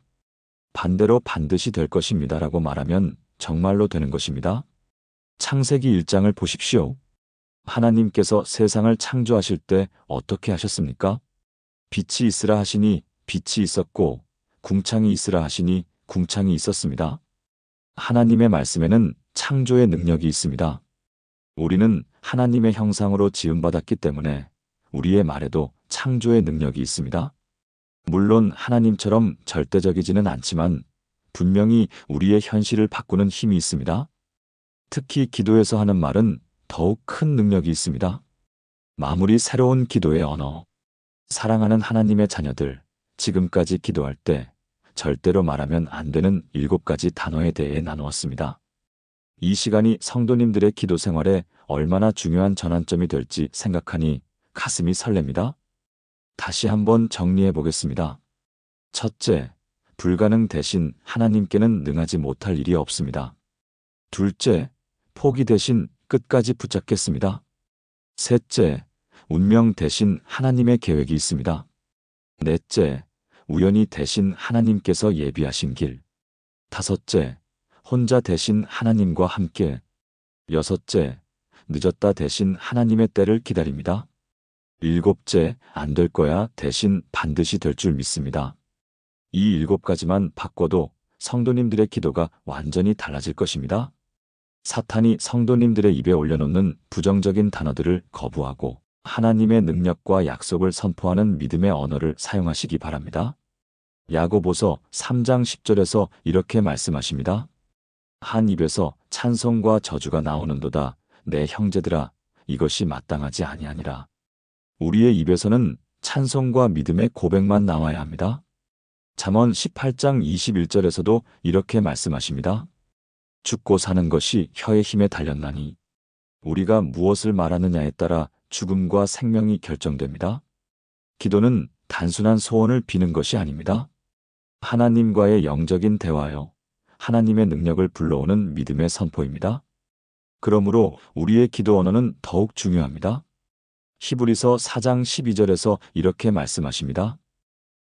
반대로 반드시 될 것입니다 라고 말하면 정말로 되는 것입니다. 창세기 1장을 보십시오. 하나님께서 세상을 창조하실 때 어떻게 하셨습니까? 빛이 있으라 하시니 빛이 있었고 궁창이 있으라 하시니 궁창이 있었습니다. 하나님의 말씀에는 창조의 능력이 있습니다. 우리는 하나님의 형상으로 지음받았기 때문에 우리의 말에도 창조의 능력이 있습니다. 물론 하나님처럼 절대적이지는 않지만 분명히 우리의 현실을 바꾸는 힘이 있습니다. 특히 기도에서 하는 말은 더욱 큰 능력이 있습니다. 마무리 새로운 기도의 언어. 사랑하는 하나님의 자녀들, 지금까지 기도할 때 절대로 말하면 안 되는 7가지 단어에 대해 나누었습니다. 이 시간이 성도님들의 기도 생활에 얼마나 중요한 전환점이 될지 생각하니 가슴이 설렙니다. 다시 한번 정리해 보겠습니다. 첫째, 불가능 대신 하나님께는 능하지 못할 일이 없습니다. 둘째, 포기 대신 끝까지 붙잡겠습니다. 셋째, 운명 대신 하나님의 계획이 있습니다. 넷째, 우연히 대신 하나님께서 예비하신 길. 다섯째, 혼자 대신 하나님과 함께. 여섯째, 늦었다 대신 하나님의 때를 기다립니다. 일곱째, 안 될 거야 대신 반드시 될 줄 믿습니다. 이 7가지만 바꿔도 성도님들의 기도가 완전히 달라질 것입니다. 사탄이 성도님들의 입에 올려놓는 부정적인 단어들을 거부하고 하나님의 능력과 약속을 선포하는 믿음의 언어를 사용하시기 바랍니다. 야고보서 3장 10절에서 이렇게 말씀하십니다. 한 입에서 찬송과 저주가 나오는도다. 내 형제들아, 이것이 마땅하지 아니하니라. 우리의 입에서는 찬송과 믿음의 고백만 나와야 합니다. 잠언 18장 21절에서도 이렇게 말씀하십니다. 죽고 사는 것이 혀의 힘에 달렸나니 우리가 무엇을 말하느냐에 따라 죽음과 생명이 결정됩니다. 기도는 단순한 소원을 비는 것이 아닙니다. 하나님과의 영적인 대화요. 하나님의 능력을 불러오는 믿음의 선포입니다. 그러므로 우리의 기도 언어는 더욱 중요합니다. 히브리서 4장 12절에서 이렇게 말씀하십니다.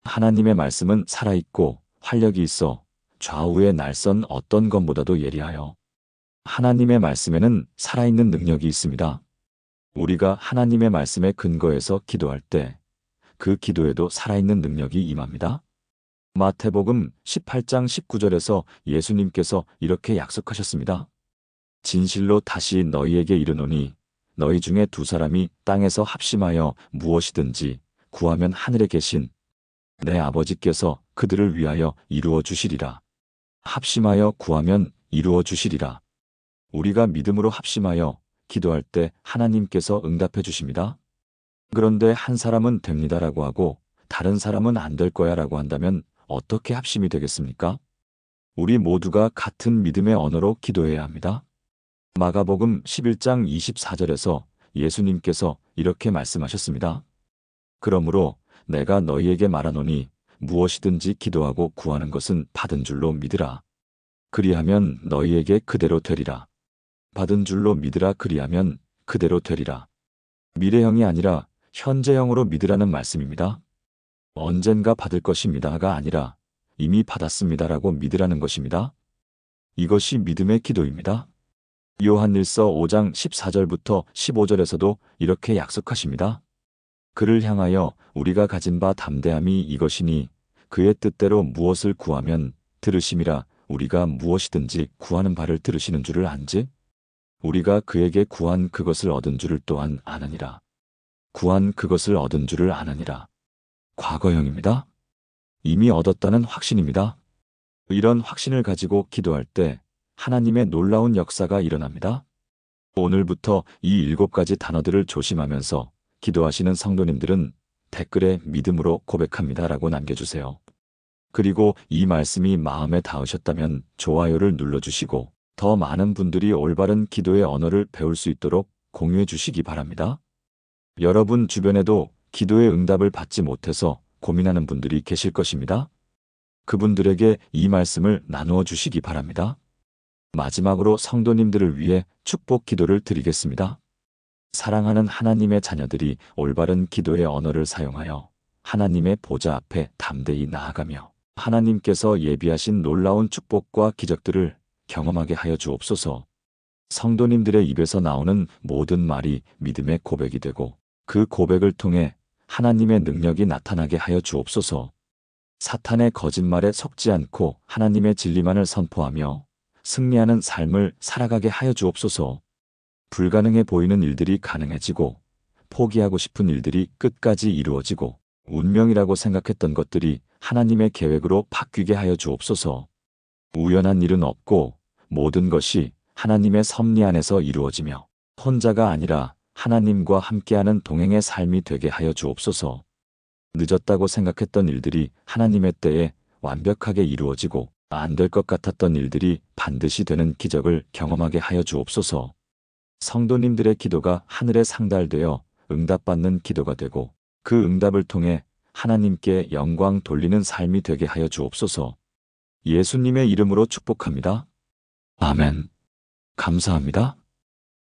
하나님의 말씀은 살아있고 활력이 있어 좌우의 날선 어떤 것보다도 예리하여. 하나님의 말씀에는 살아있는 능력이 있습니다. 우리가 하나님의 말씀에 근거해서 기도할 때 그 기도에도 살아있는 능력이 임합니다. 마태복음 18장 19절에서 예수님께서 이렇게 약속하셨습니다. 진실로 다시 너희에게 이르노니 너희 중에 2사람이 땅에서 합심하여 무엇이든지 구하면 하늘에 계신 내 아버지께서 그들을 위하여 이루어 주시리라. 합심하여 구하면 이루어 주시리라. 우리가 믿음으로 합심하여 기도할 때 하나님께서 응답해 주십니다. 그런데 한 사람은 됩니다라고 하고 다른 사람은 안 될 거야라고 한다면 어떻게 합심이 되겠습니까? 우리 모두가 같은 믿음의 언어로 기도해야 합니다. 마가복음 11장 24절에서 예수님께서 이렇게 말씀하셨습니다. 그러므로 내가 너희에게 말하노니 무엇이든지 기도하고 구하는 것은 받은 줄로 믿으라. 그리하면 너희에게 그대로 되리라. 받은 줄로 믿으라. 그리하면 그대로 되리라. 미래형이 아니라 현재형으로 믿으라는 말씀입니다. 언젠가 받을 것입니다가 아니라 이미 받았습니다라고 믿으라는 것입니다. 이것이 믿음의 기도입니다. 요한일서 5장 14절부터 15절에서도 이렇게 약속하십니다. 그를 향하여 우리가 가진 바 담대함이 이것이니 그의 뜻대로 무엇을 구하면 들으심이라. 우리가 무엇이든지 구하는 바를 들으시는 줄을 안지? 우리가 그에게 구한 그것을 얻은 줄을 또한 아느니라. 구한 그것을 얻은 줄을 아느니라. 과거형입니다. 이미 얻었다는 확신입니다. 이런 확신을 가지고 기도할 때 하나님의 놀라운 역사가 일어납니다. 오늘부터 이 7가지 단어들을 조심하면서 기도하시는 성도님들은 댓글에 믿음으로 고백합니다라고 남겨주세요. 그리고 이 말씀이 마음에 닿으셨다면 좋아요를 눌러주시고 더 많은 분들이 올바른 기도의 언어를 배울 수 있도록 공유해 주시기 바랍니다. 여러분 주변에도 기도의 응답을 받지 못해서 고민하는 분들이 계실 것입니다. 그분들에게 이 말씀을 나누어 주시기 바랍니다. 마지막으로 성도님들을 위해 축복 기도를 드리겠습니다. 사랑하는 하나님의 자녀들이 올바른 기도의 언어를 사용하여 하나님의 보좌 앞에 담대히 나아가며 하나님께서 예비하신 놀라운 축복과 기적들을 경험하게 하여 주옵소서. 성도님들의 입에서 나오는 모든 말이 믿음의 고백이 되고 그 고백을 통해 하나님의 능력이 나타나게 하여 주옵소서. 사탄의 거짓말에 속지 않고 하나님의 진리만을 선포하며 승리하는 삶을 살아가게 하여 주옵소서. 불가능해 보이는 일들이 가능해지고 포기하고 싶은 일들이 끝까지 이루어지고 운명이라고 생각했던 것들이 하나님의 계획으로 바뀌게 하여 주옵소서. 우연한 일은 없고 모든 것이 하나님의 섭리 안에서 이루어지며 혼자가 아니라 하나님과 함께하는 동행의 삶이 되게 하여 주옵소서. 늦었다고 생각했던 일들이 하나님의 때에 완벽하게 이루어지고 안 될 것 같았던 일들이 반드시 되는 기적을 경험하게 하여 주옵소서. 성도님들의 기도가 하늘에 상달되어 응답받는 기도가 되고 그 응답을 통해 하나님께 영광 돌리는 삶이 되게 하여 주옵소서. 예수님의 이름으로 축복합니다. 아멘. 감사합니다.